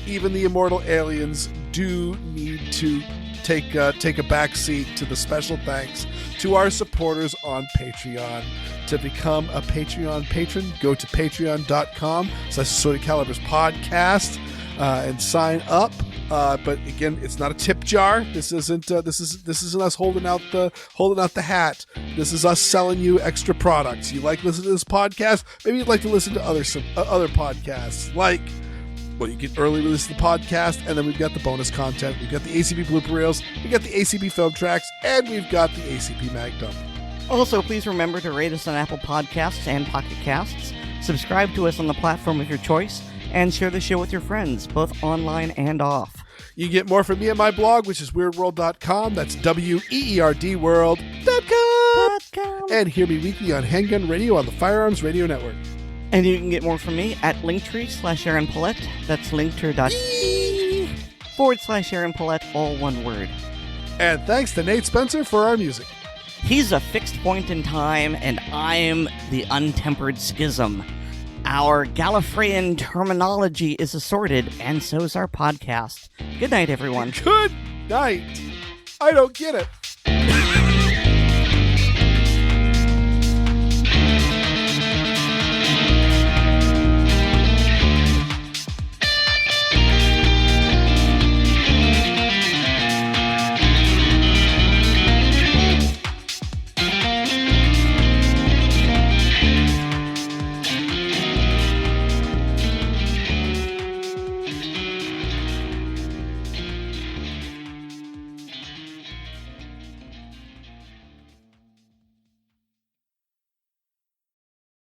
even the immortal aliens do need to take a back seat to the special thanks to our supporters on Patreon. To become a Patreon patron, go to patreon.com/Assorted Calibers podcast and sign up. But again, it's not a tip jar. This isn't us holding out the hat. This is us selling you extra products. You like listening to this podcast? Maybe you'd like to listen to other podcasts, like, well, you get early release of the podcast, and then we've got the bonus content. We've got the ACB blooper reels, we've got the ACB film tracks, and we've got the ACB mag dump. Also, please remember to rate us on Apple Podcasts and Pocket Casts, subscribe to us on the platform of your choice, and share the show with your friends, both online and off. You get more from me at my blog, which is weerdworld.com. That's weerdworld.com. And hear me weekly on Handgun Radio on the Firearms Radio Network. And you can get more from me at Linktree/Aaron Paulette. That's linktree.com/Aaron Paulette, all one word. And thanks to Nate Spencer for our music. He's a fixed point in time, and I'm the untempered schism. Our Gallifreyan terminology is assorted, and so is our podcast. Good night, everyone. Good night. I don't get it.